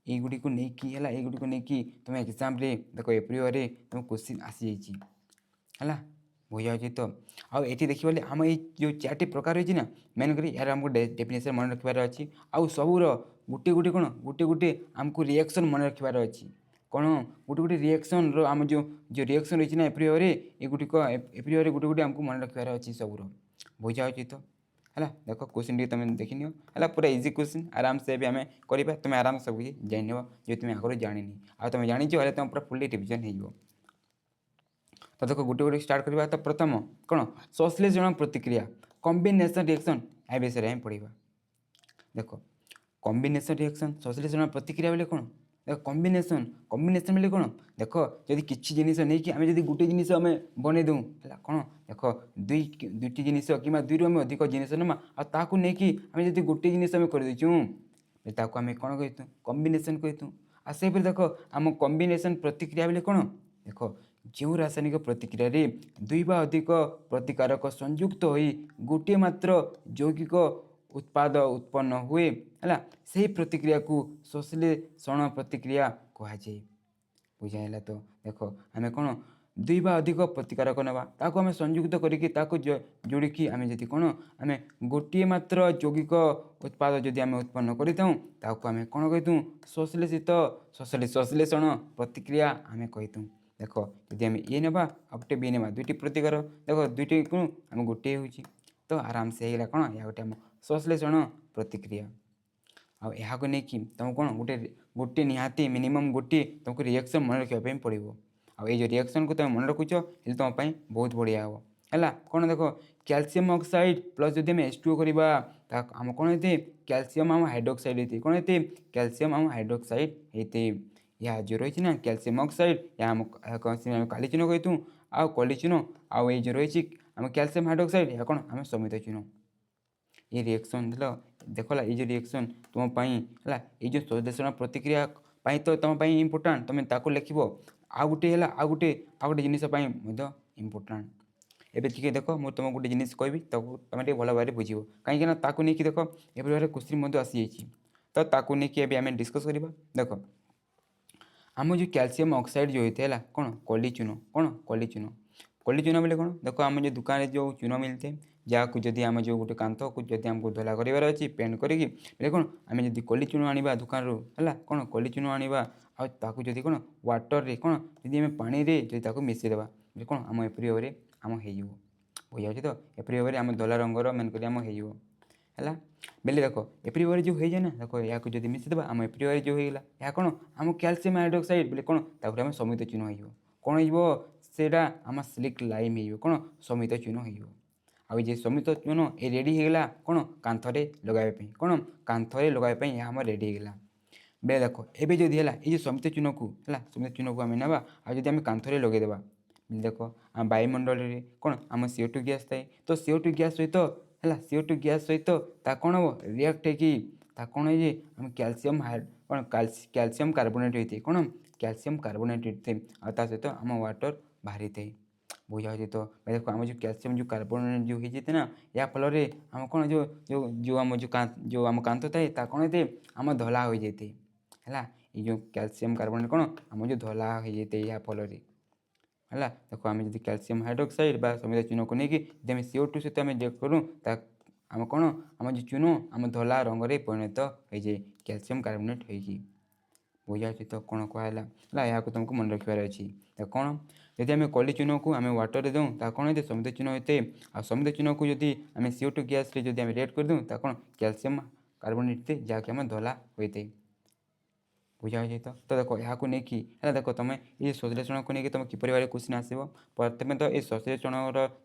युड़ी को लेकिन युड़ी को लेकिन तुम एग्जाम देख एप्रिल तुम क्वेश्चन आसी है बुझा तो आईटी देखिए आम ये जो 4टी प्रकार रही ना मेन करी यार आमको डेफिनेशन मन रखार अच्छी आउ सबूर गोटे गोटे कौन गोटे गोटे आमको रिएक्शन मन रखार अच्छी कौन गोटे गोटे रिएक्शन आम जो जो रिएक्शन रही ना एप्रिल युड़िक एप्रिल गोटे गोटे आमको मन रखार अच्छी सबूर बुझा तो है। देख क्वेश्चन टी तुम देखनी है पूरा इजी क्वेश्चन आराम से भी आम करवा तुम आराम से सब कुछ जान जो तुम आगे जानी आ तुम जानी तुम पूरा फुल्ली रिविजन हो। तो देखो गोटे गोटे स्टार्ट करवा तो प्रथम कौन संश्लेषण प्रतिक्रिया कॉम्बिनेशन रिएक्शन ए विषय में पढ़ा। देख कॉम्बिनेशन रिएक्शन संश्लेषण प्रतिक्रिया बेले कौन देख कॉम्बिनेशन कॉम्बिनेशन बेले कौन देख जदि किसी जिनिस नहीं कि आम जब गोटे जिनिस आम बन दूँ है कौन देख दुईटी जिनिस कि दुई आम अधिक जिनिस नमा आम जब गोटे जिनिस आम कर आम कौन कहतु कॉम्बिनेशन कहतु आ से देख आम कॉम्बिनेशन प्रतिक्रिया बेले कौन देख जो रासायनिक प्रतिक्रिया दुई बा अधिक प्रतिकारक संयुक्त हो गोटे मात्र यौगिक उत्पाद उत्पन्न हुए है से प्रतिक्रिया को संश्लेषण प्रतिक्रिया कहुए बुझाला। तो देख आम कौन दुई बा अधिक प्रतिकारक नवा ताको आम संयुक्त करके जोड़ी आम जी कौन आम गोटे मात्र यौगिक उत्पाद जदि आम उत्पन्न करताऊँ आम कौन कहतु संश्लेषित संश्लेषण प्रतिक्रिया आम कहतु। देख जदि आम ये ना गोटे बी ना दुईटी प्रतिकार देख दुईटी कौन आम गोटे हो तो आराम से होगा कौन या गोटे आम संश्लेषण प्रतिक्रिया आको नहीं तुम कौन गोटे गोटे निहाती मिनिमम गोटे तुमको रिएक्शन मन रखापी पड़ो आई जो रिएक्शन को तुम मन रखुच ये तुम बहुत बढ़िया हम है कौन देख कैल्शियम ऑक्साइड प्लस जब H2O करवा आम कौन होते कैल्शियम आम हाइड्रोक्साइड होते कौन होते कैल्शियम आम हाइड्रोक्साइड होते या जो रही ना कैल्शियम ऑक्साइड या आम काली चून कहतु आ कली चून आउ जो रही आम कैल्शियम हाइड्रोक्साइड या कौन आम समित चून ये रिएक्शन देखला ये जो रिएक्शन तुमपाई है ये जो संश्लेषण प्रतिक्रिया तो तुम इम्पोर्टाट तुम ताको लिख आ गोटे आ गोटे जिनपाई इम्पोर्टाट एवं ठीक देख मुझे तुमको गोटे जिन कहि तुम भल भाव बुझ कहीं नहीं देख एवं क्वेश्चन आसी तो ताकू नहीं आम डिस्कस करवा। देख आम जो कैल्शियम ऑक्साइड जो होते है कौन कली चून कौन कली चून बोले कौन देख आम जो दुकान जो चून मिलते हैं जहाँ को जदि आम जो गोटे कांथ को जब आमको धला करार अच्छी पेंट करी कौन आम जब कली चून आने दुकान रू है कौन कली चून आने आदि कौन वाटर रे कौन जब आम पानी जब मिसेदेवा कौन आम एप्रिल आम हो बुझा तो एप्रिल आम धला रंगर मेनक आम हो है बेले देख एप्रिल जो हो जाए ना देख या जब मिसेदेवा आम एप्रिल जो होगा या कौन आम कैल्शियम हाइड्रोक्साइड बोले कौन आम समित चून हो कौन होटा आम सिल्क लाइम हो कौन समित चून हो आई समित चून ये रेडी होगा कौन कांथरे लगाइए कौन कांथरे लगाइए यह आम रेडी होगा बेले देख एवं जदि है ये समित चून को है समित चून को आम ना आदि आम कांथरे लगेदेवा देख आम वायुमंडल कौन आम CO2 गैस थाए तो CO2 गैस सहित है CO2 गैस सहित कौन हम रिएक्ट है कौन है आम कैल्शियम कौन कैल्शियम कार्बोनेट होते कौन कैल्शियम कार्बोनेट होते सहित आम वाटर बाहरी थे बुझा तो देखो आम जो कैल्शियम जो कार्बोनेट जो होते ना या फल आम कौन जो जो जो आम जो आम कांथ थाए कौन होते आम धला हो जाते है ये जो कैल्शियम कार्बोनेट कौन आम जो धला हो जाते या फल है। देखो आम जब कैल्शियम हाइड्रोक्साइड बा समित चून को लेकिन जब CO2 सहित आम रिएक्ट करूँ आम कौन आम जो चून आम धला रंग में परिणत हो जाए कैल्शियम कार्बोनेट हो बुझाऊँ तो कौन कहला यहाँ तुमको मन रखार अच्छी कौन जदि आम कली चून को आम वाटर दूँ कौन होते समित चून होते आ समित चून को जदि आम CO2 गैस जब रिएक्ट कर दूँ कौन कैल्शियम कार्बोनेट थे जहाँकि आम धला होता है बुझाऊँ तो देख यहाँ को लेकिन देख तुम ये संश्लेषण को लेकिन तुम किपर भाव क्वेश्चन आसो प्रथम तो ये संश्लेषण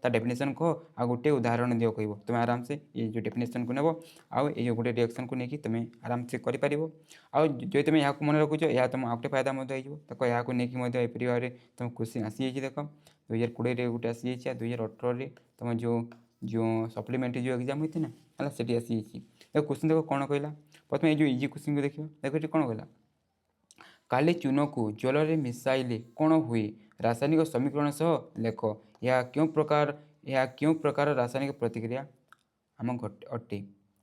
डेफिनेशन कह आ गोटे उदाहरण दियो कह तुम आराम से ये जो डेफिनेशन को नेब आउ ये गोटे रिएक्शन को लेकिन तुम आराम से कर जो तुम यहाँ मन रखुच यह तुम आउटे फायदा देख यहाँ को लेकिन एपरी भाव में तुम क्वेश्चन आसी देख 2020 गोटे आसी 2018 तुम जो सप्लीमेंटारी जो एग्जाम होती ना है सीटी आसी देख क्वेश्चन देख कौन कहला प्रथम ये जो इजी क्वेश्चन को देखिए देख ये कौन कहला काली चून को जल में मिसाइले कौन हुए रासायनिक समीकरण सह लेख यह क्यों प्रकार रासायनिक प्रतिक्रिया आम अटे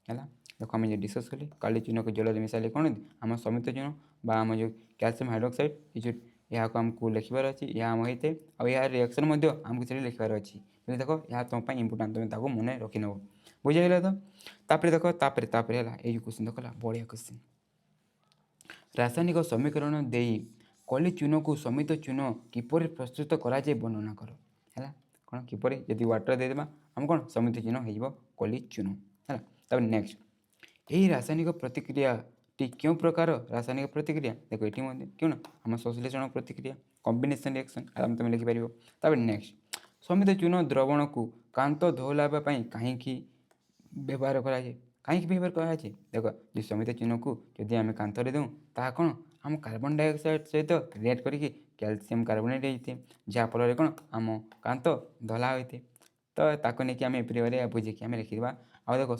है देख आम जो डिस्कस कले काली चून को जल में मिसाइले कौन आम समित चून बा आम जो कैल्शियम हाइड्रोक्साइड ये जो यहाँ को आमको लिखार अच्छी यह आम होते और यार रिएक्शन आमको से लिखार अच्छी देख यह तुम इंपोर्टाट तुम मन रखी नब बुझे तो तापर देख तापर है ये क्वेश्चन देख बढ़िया क्वेश्चन रासायनिक समीकरण दे कली चून को समित चून किपर प्रस्तुत कराए वर्णना कर है कौन किपर यदि वाटर देदेबा आम कौन समित चून हो कली चून है तब नेक्स्ट यही रासायनिक प्रतिक्रिया टी क्यों प्रकार रासायनिक प्रतिक्रिया देख ये क्यों ना आम संश्लेषण प्रतिक्रिया कॉम्बिनेशन रिएक्शन आराम तुम लिखिपर तब नेक्स्ट समित चून द्रवण को कांत धोलापी कहीं व्यवहार कराए कहीं व्यवहार कराए देख जो समित चून को जदि आम कांथरे दूँ ता कौन आम कार्बन डाइऑक्साइड सहित रिएक्ट करके कैल्शियम कार्बोनेट होते जहाँफल कौन आम कांत धला होते तो ताको नहीं आम एपरी बुझे आम लिखिदेवा आ देख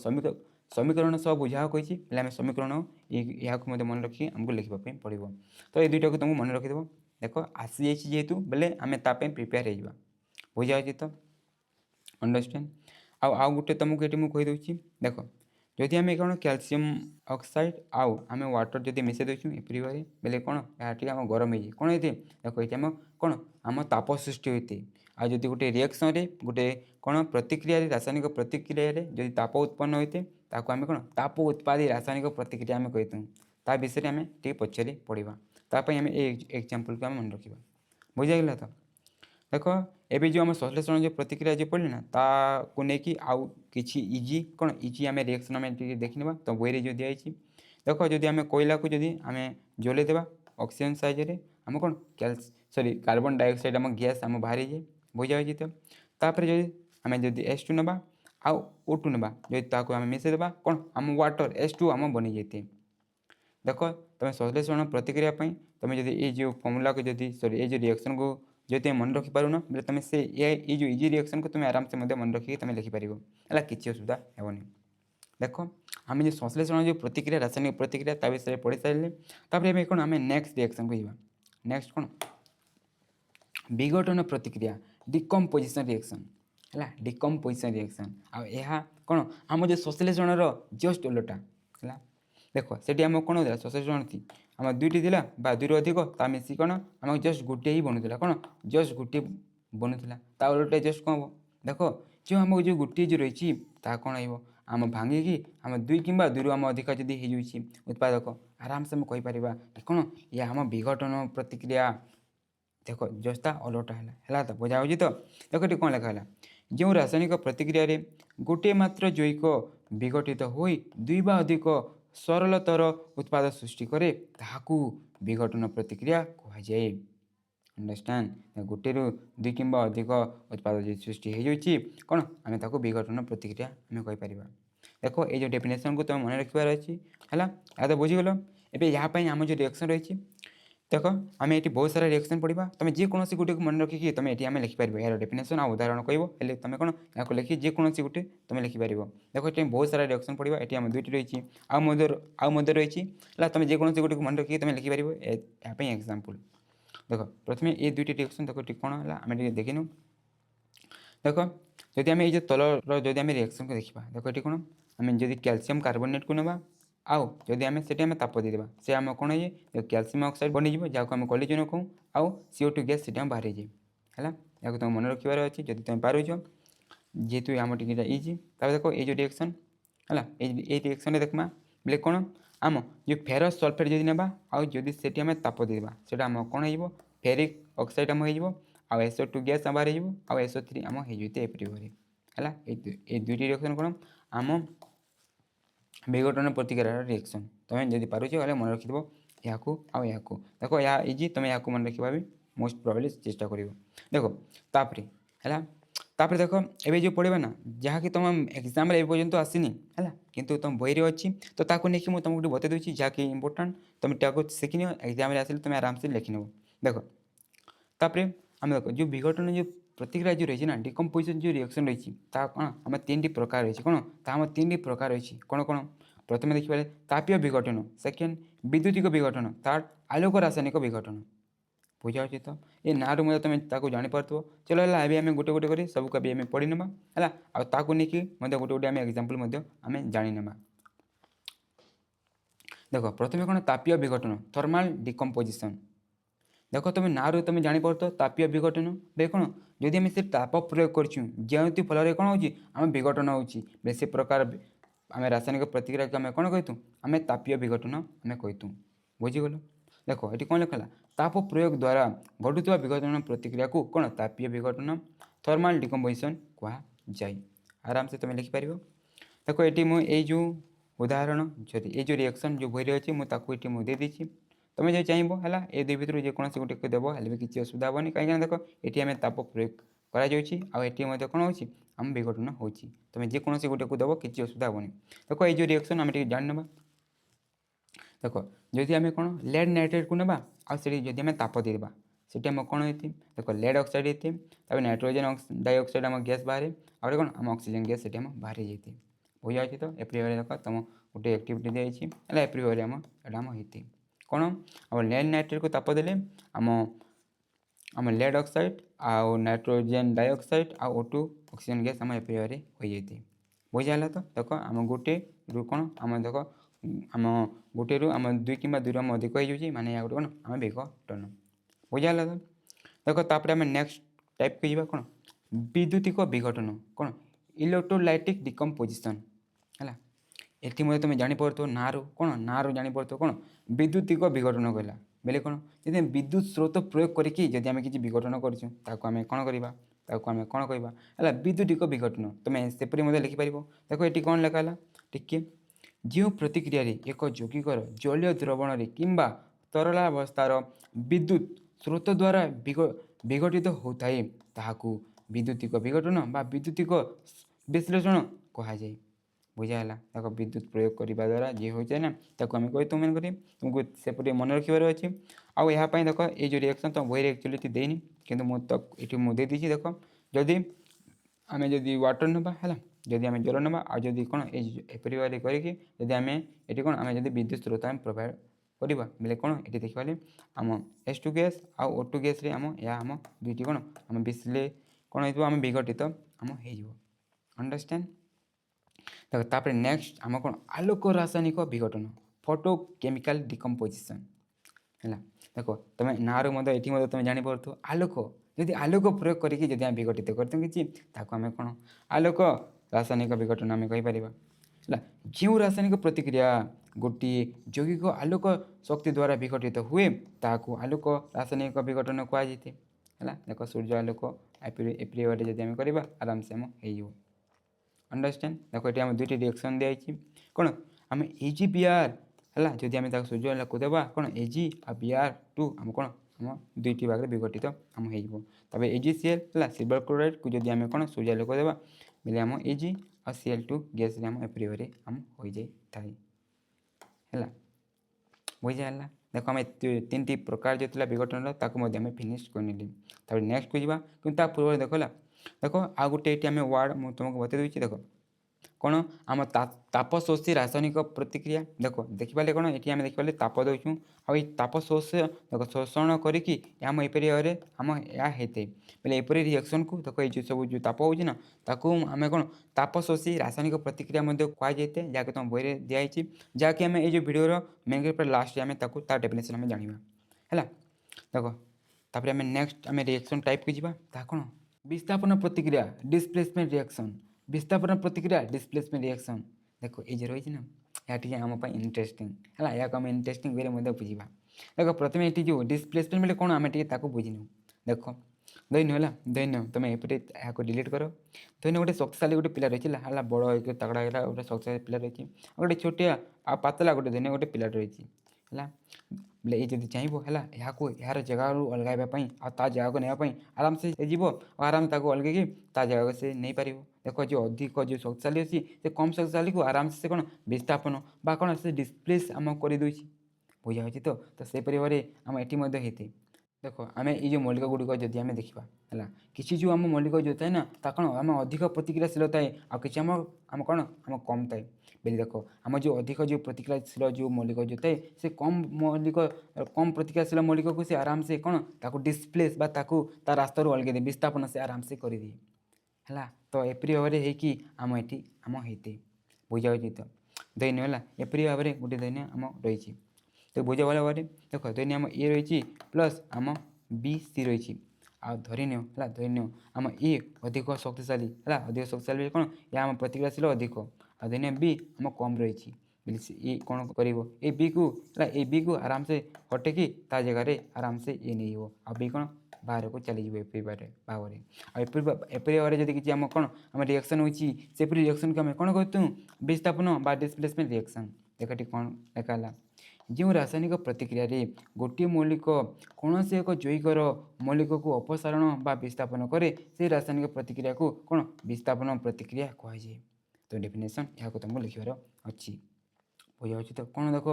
समीकरण सब बुझा कही आम समीकरण यहाँ मन रखी आमको लिखापी पड़ो तो ये दुईटा को तुमको मन रखिदेव देख आसी जाइए जेहेतु बेले आम ताप प्रिपेयर हो बुझाऊँ तो अंडरस्टैंड आउ गोटे तुमको ये मुझे देख जदि आम कौन कैल्शियम ऑक्साइड आउ आम वाटर जब मिसई दूँ एपरी भाव बेले कौन यहाँ आम गरम हो कौन होते देख ये आम कौन आम ताप सृष्टि होते आ जदि गोटे रिएक्शन गोटे कौन प्रतिक्रिया रासायनिक प्रतिक्रिया जदि ताप उत्पन्न होते ताको आम कौन ताप उत्पादी रासायनिक प्रतिक्रिया आम कही ता विषय में टे पचारे पढ़ा तापाई आम एग्जाम्पल को आम मन रखा बुझागला तो देख एवं जो आम संश्लेषण जो प्रतिक्रिया जो पढ़े ना ताको लेकिन आउ कि इजी कौन इजी आम रिएक्शन आम देखने तो बही जो दिखाई देख जदि आम कोयला को जदि आम जलैदेवा ऑक्सीजन साइज आम कौन सॉरी कार्बन डाइऑक्साइड आम गैस आम बाहर जाए बुझा तो तापर जब आम जब H2 ना आउ O2 ना जब आम मिसईदेवा कौन आम वाटर H2 आम बनी जाते देख तुम संश्लेषण प्रतिक्रिया तुम ये जो फर्मूला को जब सॉरी ये जो रिएक्शन को जो तुम मन रखिपार ना बोले तुम से ये जो इजी रिएक्शन को तुम आराम से मन रखिक तुम लिखिपार है किसी असुविधा हेनी देख आम जो संश्लेषण जो प्रतिक्रिया रासायनिक प्रतिक्रिया ता विषय पढ़ी सारे तापर कौन आम नेक्स्ट रिएक्शन को नेक्स्ट कौन विघटन प्रतिक्रिया डिकम्पोजिशन रिएक्शन है डिकम्पोजिशन रिएक्शन आ कौन आम जो संश्लेषण जस्ट उलटा है देख से आम कौन होता संश्लेषण थी आम दुईटी थी दुई अधिक ता मिसी कौन आम जस्ट गोटे ही बनूला कौन जस्ट गोटे बनूला ता उल्टे जस्ट कौन हम देख जो आम जो गोटे जो रही कौन हो आम भांगिकी आम दुई कि दुई आम अधिक जदि हो उत्पादक आराम से कहीपर कौन ये आम विघटन प्रतिक्रिया देख जस्ता अलटा है तो बुझा तो देख ये कौन लिखा जो रासायनिक प्रतिक्रिया गोटे मात्र जैविक विघटित हो दुई बा अधिक सरलतर उत्पाद सृष्टि करे ताकू विघटन प्रतिक्रिया कहुए अंडरस्टैंड गोटे दुई कि अधिक उत्पाद जो सृष्टि हो कौन आम ताको विघटन प्रतिक्रिया आम कहीपर देख ये जो डेफिनेशन को तुम मन रखार अच्छी है या तो बुझीगल एवं यहाँ आम जो रिएक्शन रही देख आम ये बहुत सारा रिएक्शन पढ़ा तुम जेकोसी गोटे को मन रखिकी तुम ये आम लिखिपार यार डेफिनेशन आ उदाहरण कह तुम कौन यहाँ लिखी जेकोसी गोटे तुम लिखिपार देख ये बहुत सारा रिएक्शन पढ़ा ये आम दुईटी रही आउ रही है तुम जेकोसी गोटे को मन रखिकी तुम लिखिपार यहाँ एग्जाम्पल देख प्रथम ये दुईटी रिएक्शन देख कौन है आम देखिनु देख जदि आम ये तलर जदि आम रिएक्शन को देखा देख ये कौन आम जब कैल्शियम कार्बोनेट को ना आउ जदि आम से ताप देदेबा से आम कौन है कैल्शियम ऑक्साइड बनीज जहाँ आम कली चून कहूँ आउ CO2 गैस से बाहर जाए है या तुम मन रखार अच्छे जब तुम पारुच जेहेतु आम टिके इजी देख ये जो रिएक्शन है ये रिएक्शन देखमा बोले कौन आम जो फेरस सल्फेट जब ना आदि से ताप देवा से कौन हो फेरिक ऑक्साइड आम हो SO2 गैस बाहर हो SO3 आम हो एपरी है ये दुईटी रिएक्शन कौन आम विघटन प्रतिक्रिया रिएक्शन तुम्हें जब पार्च मन रखिद या देख या इजी तुम या मन रखा भी मोस्ट प्रोबेबली चेष्टा कर देख तापर देख ए जो पढ़ा ना जहाँकि तुम एग्जाम पर्यंत आसनी है किंतु तुम बही अच्छी तो ताकू नहीं मुझे तुमको बता दूसरी जहाँकि इंपोर्टाट तुम शिखी एग्जाम आसे तुम आराम से लिखी नब देख तापर आम देख जो विघटन जो प्रतिक्रिया जो रही ना डिकम्पोजिशन जो रिएक्शन रही कौन आम 3टी प्रकार रही कौन आम 3टी प्रकार रही कौन कौन प्रथम देखिए तापीय विघटन सेकेंड विद्युतिक विघटन थर्ड आलोक रासायनिक विघटन बुझा तो ये ना रू तुम जापर चलो है आम गोटे गोटे कर सबको भी पढ़ी ना है आगे नहीं गोटे गोटे एग्जाम्पल आम जाना देख प्रथम कौन तापीय विघटन थर्माल डिकम्पोजिशन देख तुम ना रू तुम जापर तापीय विघटन बे कौन जदि आम से ताप प्रयोग करूँ फल कौन होम विघटन हो से प्रकार आम रासायनिक प्रतिक्रिया को आम कौन कहतु आम तापीय विघटन आम कहतु बुझीगल देख ये कौन लिखा ताप प्रयोग द्वारा घटुवा विघटन प्रतिक्रिया को कौन तापीय विघटन थर्माल डिकम्पोजिशन कह जाए आराम से तुम लिखिपार देख ये मुझे जो उदाहरण ये जो रिएक्शन जो बही अच्छी मुझे दे देती तुम जो चाहब है ये दुई भितर जेकोसी गोटे देव हेल्ले भी किसी असुविधा हेनी कहीं देख ये आम ताप प्रयोग कर कौन होम विघटन हो तुम जेकोसी गोटे को देव किसी असुविधा हेनी देख ये जो रिएक्शन आम जान ना देख जदि आम कौन लेड नाइट्रेट को ना आदि आम ताप देवा से कौन होती देख लेड ऑक्साइड होती नाइट्रोजन डाइऑक्साइड आम गैस बाहर आगे कौन आम ऑक्सीजन गैस से बाहर जाती बुझा तो एप्री भाई देख तुम गोटे एक्टिविटी दिखाई है एप्री भाई आम एम होती कौन आम लेड नाइट्रेट को ताप देले आम आम लेड ऑक्साइड आउ नाइट्रोजन डाइऑक्साइड आउ O2 ऑक्सीजन गैस आम एप्री भाई हो जाती बुझा तो देख आम गोटे रू कौन आम देख आम गोटे रू आम दुई कि दुई आम अधिक हो माने या गोटे कौन आम विघटन बुझा तो देख तापर आम नेक्स्ट टाइप को जावा कौन विद्युतिक विघटन कौन इलेक्ट्रोलाइटिक डिकम्पोजिशन है ये तुम जापर ना रू कौन ना रू जापर कौन विद्युतिक विघटन कहला बोले कौन जब विद्युत स्रोत प्रयोग करके आम किसी विघटन करें कौन करवा आम कौन कहवा है विद्युतिक विघटन तुम सेपरी लिखिपार देख ये कौन लिखा टिके जो प्रतिक्रिया एक यौगिकर जलीय द्रवण कि तरलावस्थार विद्युत स्रोत द्वारा विघटित होता है ताकू विद्युतिक विघटन बा विद्युतिक विश्लेषण कहुए बुझाला देख विद्युत प्रयोग करने द्वारा जी हो जाए ना ताको आम कही तुमको सेपटे मन रखार अच्छे आउ यहाँ देख ये जो रिएक्शन तुम बही एक्चुअली देनी कि ये मुझे देती देख जदि आम जदि वाटर ना है जदि आम जल ना आदि कौन एपरी भाई करके आम ये कौन आम जब विद्युत स्रोत आम प्रोवाइड करवा बोले कौन ये देखा आम H2 गैस आउ O2 गैस आम या आम दुईटी कौन आम विश्ले कौन हो आम विघटित आम हो अंडरस्टैंड देख तापर नेक्स्ट आम कौन आलोक रासायनिक विघटन फोटोकेमिकल डिकम्पोजिशन है देख तुम ना रू ये तुम जापर आलोक जदि आलोक प्रयोग करके आम विघटित करते आम कौन आलोक रासायनिक विघटन आम कहीपर है जो रासायनिक प्रतिक्रिया गोटे यौगिक आलोक शक्ति द्वारा विघटित हुए ताकू आलोक रासायनिक विघटन कहुए है देख सूर्य आलोक एप्री भाई जब आम करवा आराम से आम हो अंडरस्टैंड देख ये आम दुईटी रिएक्शन दिखाई कौन आम AgBr है जदि आम सूर्य आलोक देवा कौन Ag आ Br2 आम कौन आम दुईटी भाग विघटित आम हो AgCl है सिल्वर क्लोराइड को जब आम कौन सूर्य आलोक देवा बोले आम Ag आ Cl2 गैस आम एप्री भाई आम हो जाए है बुझाला देख आम 3टी प्रकार जो विघटन आम फिनिश कर नेक्स्ट को जावा कि पूर्व देखला देख आ गोटे ये आम वार्ड मुझे तुमको बता दूसरी देख कौन आम तापशोषी रासायनिक प्रतिक्रिया देख देखिपारे कौन ये आम देखिपारे ताप दौचु आई तापशोष देख शोषण करके आम एपरी भाव आम या होते बोले एपरी रिएक्शन को देख ये सब जो ताप होना आम कौन तापशोषी रासायनिक प्रतिक्रिया कहुए जहाँकि तुम बही दिखाई जहाँकि ये भिडर मेन लास्ट आम डेफिनेशन आम जाना है देख तापर आम नेक्स्ट आम रिएक्शन टाइप को जावा ता कौन विस्थापन प्रतिक्रिया डिस्प्लेसमेंट रिएक्शन विस्थापन प्रतिक्रिया डिस्प्लेसमेंट रिएक्शन देखो ये रही ना या टी आम इंटरेस्टिंग है या आम इंटरेस्टिंग वे में बुझा देख प्रथम ये जो डिस्प्लेसमेंट बोले कौन आम टे बुझीनु देख दैन्य है दैन्य तुम एपटे यहाँ डिलीट कर दैन्य गोटे शक्तिशाली गोटे पिला रही है बड़ तगड़ा है गोटे शक्तिशाली पिला रही है गोटे छोटिया आ पतला गोटे दैन्य गोटे पिला रही है बोले ये जब चाहब है यार जगह अलगाइवाई आ जगह को नापी आराम से जीव आराम से अलग ता जगह से नहीं पार देख जो अधिक जो शक्तिशाली अच्छी से कम शक्तिशाली को आराम से कौन विस्थापन बा कौन से डिस्प्लेस आम करदे बुझा हो तो सेपरी भाव आम ये होते देख आम ये मौलिक गुड़िक जदि आम देखा है किसी जो आम मौलिक जो थाए ना कौन आम अधिक प्रतिक्रियाशील थाए आ कि आम कौन आम कम थाए बोली देख आम जो अधिक जो प्रतिक्रियाशील जो मौलिक जो थाए से कम मौलिक कम प्रतिक्रियाशील मौलिक को से आराम से कौन ताको डिस्प्लेस बा ताको ता रास्ता अलग दे विस्थापन से आराम से कर दिए है तो एपरी भाव में आम ये आम होते बुझा हो तो दैन्य है एपरी भाव में गोटे दैन्य आम रही तो बुझा भाव देख दैन्य आम ए रही प्लस आम बी सी रही आ धरीनियो है धरीनियो आम ए अधिक शक्तिशाली है अधिक शक्तिशाली कौन या आम प्रतिक्रियाशील अधिक आ दैन्य बी आम कम रही ये कौन कर ए बी को ए बी को आराम से हटेकी ता जगह आराम से ये नहीं आ बी कौन बाहर को चली एपरी भाव में एपरी भाव में जब आम कौन आम रिएक्शन होती रिएक्शन को आम कौन कहतु विस्थापन बा डिस्प्लेसमेंट रिएक्शन देखा कौन देखा जो रासायनिक प्रतिक्रिया गोटे मौलिक कौन से एक जैविकर मौलिक को अपसारण बा विस्थापन करे से रासायनिक प्रतिक्रिया को कौन विस्थापन प्रतिक्रिया कहुए तो डेफिनेशन यहाँ तुमको लिखार अच्छी बुझा तो कौन देख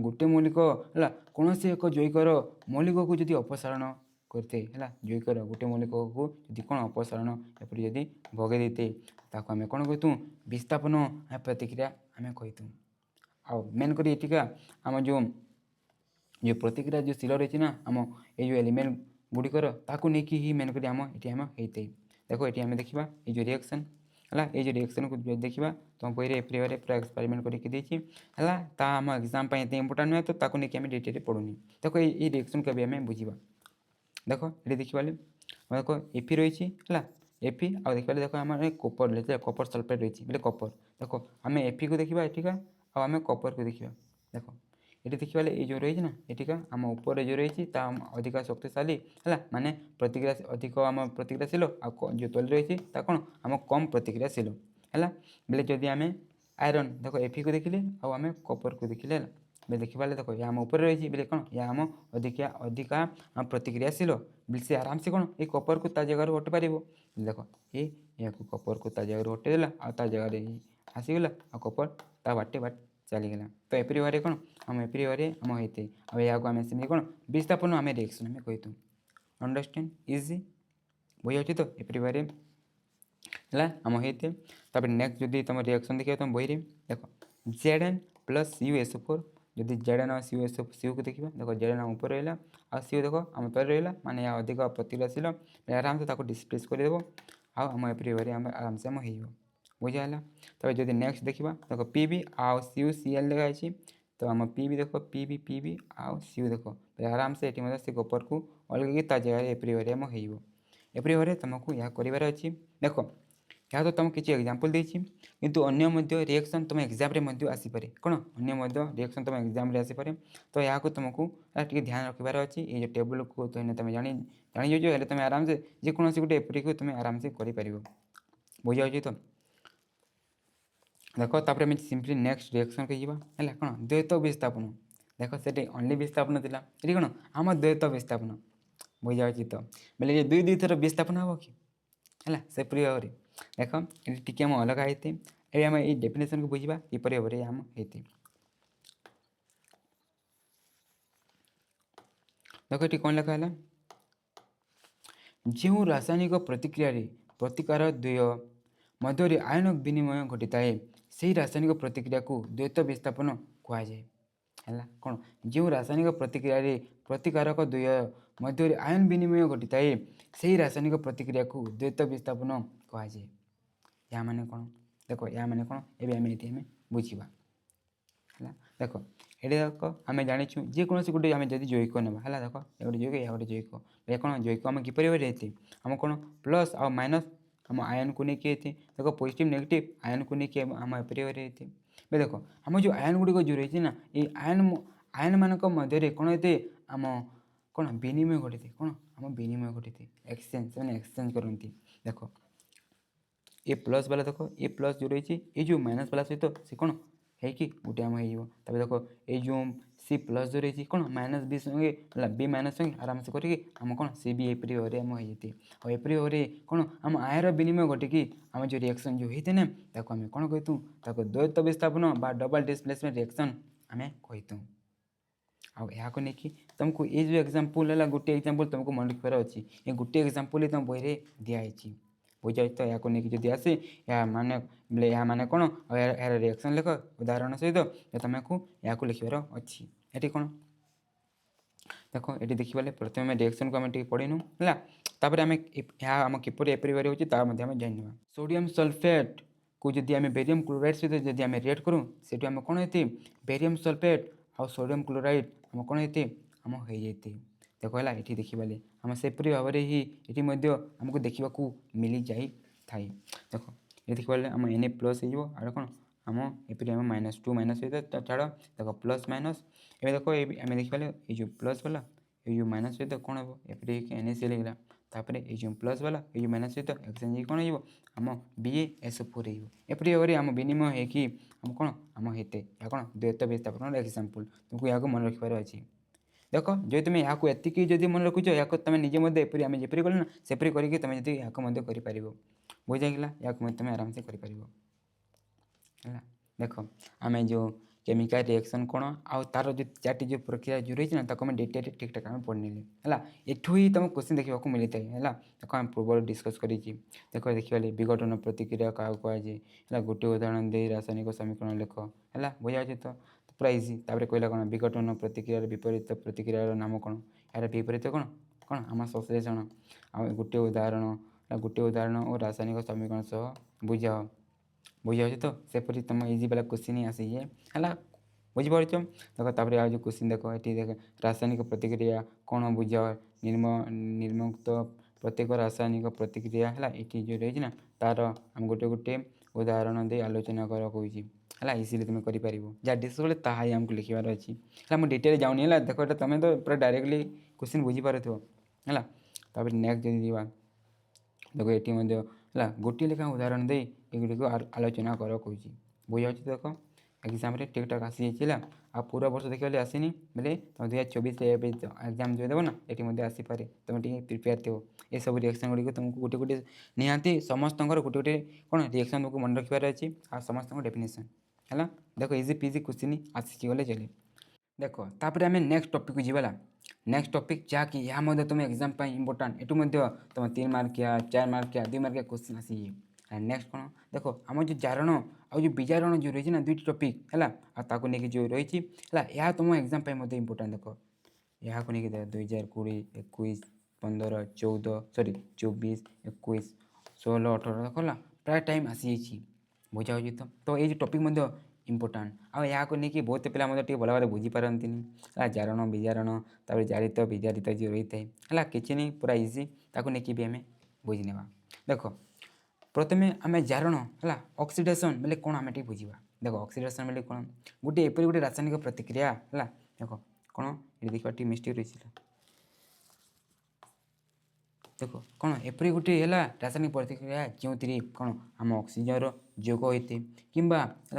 गोटे मौलिक है कौन से एक जैविकर मौलिक को जब अपसारण करते है जैविकर गोटे मौलिक को जब कौन अपसारण एपरी जदि भगे देते ताको आम कौन कहतु विस्थापन प्रतिक्रिया आम कहतु आ मेन कर आम जो प्रतिक्रिया जो शिल रही ना आम ये जो एलिमेंट गुड़िकर ताकू नहीं ही मेन कर आम ये आम होते देखो ये आम देखा ये जो रिएक्शन है ये रिएक्शन को देखा तुम बही एप्री भाव पूरा एक्सपेरिमेंट करके आम एग्जाम ये इंपोर्टाट नुहे तो ताकू नहीं आम डिटेल पढ़ुनी देखो ये रिएक्शन को भी आम बुझा देख ये देखा देख एफी रही है एफी आ देखा देख आम कपर कपर सल्फेट रही बोले कपर देख आम एफी को देखा एठिका आम कपर को देखा देख ये देखा ये जो रही ना एठिका आम ऊपर जो रही अधिक शक्तिशाली है माने प्रतिक्रिया अधिक आम प्रतिक्रियाशील आ जो तले रही कौन आम कम प्रतिक्रियाशील है बोले जदि आम आयरन देख एफी को देखिले आम कपर को देखिले बोले देखा देख या आम ऊपर रही बोले कौन या आम अधिका प्रतिक्रियाशील बोले से आराम से कौन ये कपर को ता जगह हटे पार देख ये कपर को ता जगह हटेदेला आ जगह आसीगला आ कपर ता बाटे बाट चलीगला तो एपरी भाव कौन आम एपरी भाव आम होते यहाँ आम सेमती कौन विस्थापन आम रिएक्शन आम कहतु अंडरस्टैंड इजी बुझा तो एपरी भाव है आम होते नेक्स्ट जब तुम रिएक्शन देखा तुम बही देख Zn प्लस CuSO4 जदि Zn और CuSO को देखा देख Zn ऊपर रहा आ Cu देख आम तले रहा माने या अधिक प्रतिक्रियाशील आराम से डिस्प्लेस करदेव आम एपरी भाव आराम से आम हो बुझाला तब जब नेक्स्ट देखा देख पीबी आउ CuCl लिखाई तो आम पीबी देख पीबी आउ Cu देख आराम से ये से कपर को अलग ता जगह एपरी भाव आम हो एपरी भाव तुमको यह करार अच्छी देख यहाँ तो तुम किसी एग्जांपल देती किंतु अन्य रिएक्शन तुम एग्जाम आसीपे कौन अन्य रिएक्शन तुम एग्जाम आसीपे तो यहाँ को तुमको टे ध्यान रखार अच्छी ये टेबल को तुम जानी जाए तुम आराम से जेकोसी गोटे एपरी को तुम आराम से कर बुझा तो देख तापर आम सिंपली नेक्स्ट रिएक्शन को जीवा है कौन द्वैत विस्थापन देख से ओनली विस्थापन था ये कौन आम द्वैत विस्थापन बुझा तो बोले ये दुई थर विस्थापन हम कि है से प्रिय भाव देख ये टी आम अलग होते ये आम ये डेफिनेशन को बुझा किपर भाव आम होते देख ये कौन लिखा है जो रासायनिक प्रतिक्रिया प्रतिकार द्वय मध्य आयन विनिमय घटी थाए से रासायनिक प्रतिक्रिया को द्वैत विस्थापन कहुए है कौन जो रासायनिक प्रतिक्रिया प्रतिकारक द्वय मध्य आयन विनिमय घटी थाए से रासायनिक प्रतिक्रिया को द्वैत विस्थापन कहुए या माने कौन देख या माने कौन ये आम बुझा है देख ଏଠି ଦେଖ ଆମେ ଜାଣିଛୁ ଯେକୌଣସି ଗୋଟେ ଆମେ ଯଦି ଜୈକ ନେବା ହେଲା ଦେଖ ଏ ଗୋଟେ ଜୈକ ଏହା ଗୋଟେ ଜୈକ ଏ କ'ଣ ଜୈକ ଆମେ କିପରି ଭାବରେ ହେଇଛି ଆମ କ'ଣ ପ୍ଲସ୍ ଆଉ ମାଇନସ୍ ଆମ ଆୟନକୁ ନେଇକି ହେଇଛି ଦେଖ ପଜିଟିଭ୍ ନେଗେଟିଭ୍ ଆୟନକୁ ନେଇକି ଆମ ଏପରି ଭାବରେ ହେଇଛି ଏବେ ଦେଖ ଆମ ଯେଉଁ ଆୟନ ଗୁଡ଼ିକ ଯେଉଁ ରହିଛି ନା ଏଇ ଆୟନମାନଙ୍କ ମଧ୍ୟରେ କ'ଣ ହେଇଥାଏ ଆମ କ'ଣ ବିନିମୟ ଘଟିଥାଏ କ'ଣ ଆମ ବିନିମୟ ଘଟିଥାଏ ଏକ୍ସଚେଞ୍ଜ ସେମାନେ ଏକ୍ସଚେଞ୍ଜ କରନ୍ତି ଦେଖ ए प्लस वाला देख ए प्लस जो रही ये जो माइनस वाला सहित से कौन है कि गोटे आम हो देख ये जो सी प्लस जो रही कौन माइनस बी संगे बी माइनस संगे आराम से करके आम कौन सी भी एपरी भाव आम होती और एपरी भाव कौन आम आयर विनिमय घटिकी आम जो रिएक्शन जो होते ना ताको आम कौन कहतु द्वैत विस्थापन बा डबल डिस्प्लेसमेंट रिएक्शन आम कहतु आको नहीं तुमको ये जो एग्जांपल है गोटे एग्जांपल तुमको मन रखिबार अच्छी ये गोटे एग्जांपल तुम बही दिखाई बुझाई तो या नहीं जब आसे या माने कौन यार रिएक्शन लिख उदाहरण सहित तुमको या लिखार अच्छी ये कौन देख ये देखिए प्रथम रिएक्शन को आम पढ़ीनु है तापर आम किपर एपरी होती जाना सोडियम सल्फेट को जब आम बेरियम क्लोराइड सहित जब आम रिएक्ट करूँ से आम कौन होती बेरियम सल्फेट और सोडियम क्लोराइड आम कौन होती आम हो जाती देख है ये देखिए आम सेपरी भाव में ही ये आमको देखा मिल जाए थाए देख ये देखिए आम एन प्लस हो कौन आम एपरी आम -2 माइनस सहित छाड़ देख प्लस माइनस ये देख आम देखिए ये जो प्लस वाला ये जो माइनस सहित कौन हम एपरी NaCl होगा तापर ये जो प्लस वाला ये जो माइनस सहित एक्सचेंज कौन हो आम BaSO4 एपरी भाव में आम विनिमय होगी आम कौन आम होते या कौन द्वैत विस्थापन एग्जांपल तुमको यहाँ मन रखिबार अच्छी देख जो तुम यहाँ एतिकी जब मन रखुच या तुम निजे एपरी आम जपरी कल ना सेपरी करके तुम जी यहाँ कर बुझाइला या तुम आराम से कर देख आम जो केमिकल रिएक्शन कौन आउ तार जो चार्ट जो प्रक्रिया जो रही ना आम डिटेल ठीक ठाक आम पढ़ने है एठू ही तुम क्वेश्चन देखा मिलता है देखो आम पूर्व डिस्कस कर देख देखिए विघटन प्रतिक्रिया क्या कहुए गोटे उदाहरण दे रासायनिक समीकरण लिख है बुझा तो पूरा इजी तापर कहला कौन विघटन प्रतिक्रिया विपरीत प्रतिक्रियार नाम कौन यार विपरीत कौन कौन आम संश्लेषण आ गोटे उदाहरण और रासायनिक समीकरण सह बुझा बुझा तो सेपरी तुम इजी वाला क्वेश्चन ही आसी है बुझीपार देख तापर आज जो क्वेश्चन देख ये देख रासायनिक प्रतिक्रिया कौन बुझ निर्मुक्त प्रत्येक रासायनिक प्रतिक्रिया है ये जो रही ना तार आम गोटे गोटे उदाहरण दे आलोचना कर कौन है इजिली तुम कर जहाँ डिस्कस ताहा आमको लिखार अच्छी है मुझे डिटेल जाऊनी है देख तुम तो पूरा डायरेक्टली क्वेश्चन बुझीपार है तापर नेक्स्ट जब जावा देख ये है गोटे लेखा उदाहरण दे एगुड़ी आलोचना कर कौन बुझा देख एग्जाम ठीक ठाक आसी जाइए आ पूरा वर्ष देखिए आसनी बोले तुम 2024 एग्जाम जो देव ना ये आसीपे तुम प्रिपेयर थो ये सब रिएक्शन गुड़ी तुमको गोटे गोटे निहाती समस्त गोटे गोटे कौन रिएक्शन तुमको मन रखिबार अच्छी आ समस्त डेफिनेशन है देख इजी पीजी क्वेश्चन आसिक गले चले देख तापर आम नेक्स्ट टॉपिक को जीवाला नेक्स्ट टॉपिक जहाँकि यह तुम एग्जाम इंपोर्टाट एटू तुम 3 मार्किया 4 मार्किया 2 मार्किया क्वेश्चन आसी नेक्स्ट कौन देख आम जो जारण आ जो विजारण जो रही ना दुईट टॉपिक है लेकिन जो रही है तुम एग्जाम इंपोर्टाट देख यहाँ को लेकिन 2020 21 15 14 सॉरी 24 21 16 18 देखला प्राय टाइम आसी जाइए बुझा तो ये टॉपिक इंपोर्टाट आको नहीं बहुत पिला भल भाव बुझीपारती जारण विजारण तापर जारित विजारित जो रही है कि नहीं पूरा इजी ताको लेकिन भी आम बुझीने देख प्रथम आम जारण है ऑक्सीडेशन बोले कौन आम बुझा देख ऑक्सीडेशन बोले कौन गोटे एपरी गोटे रासायनिक प्रतिक्रिया है देख कौन ये देखा टी मिस्टेक रही देख कौन एपरी गोटे है रासायनिक प्रतिक्रिया जो कौन आम ऑक्सीजन जोग होते कि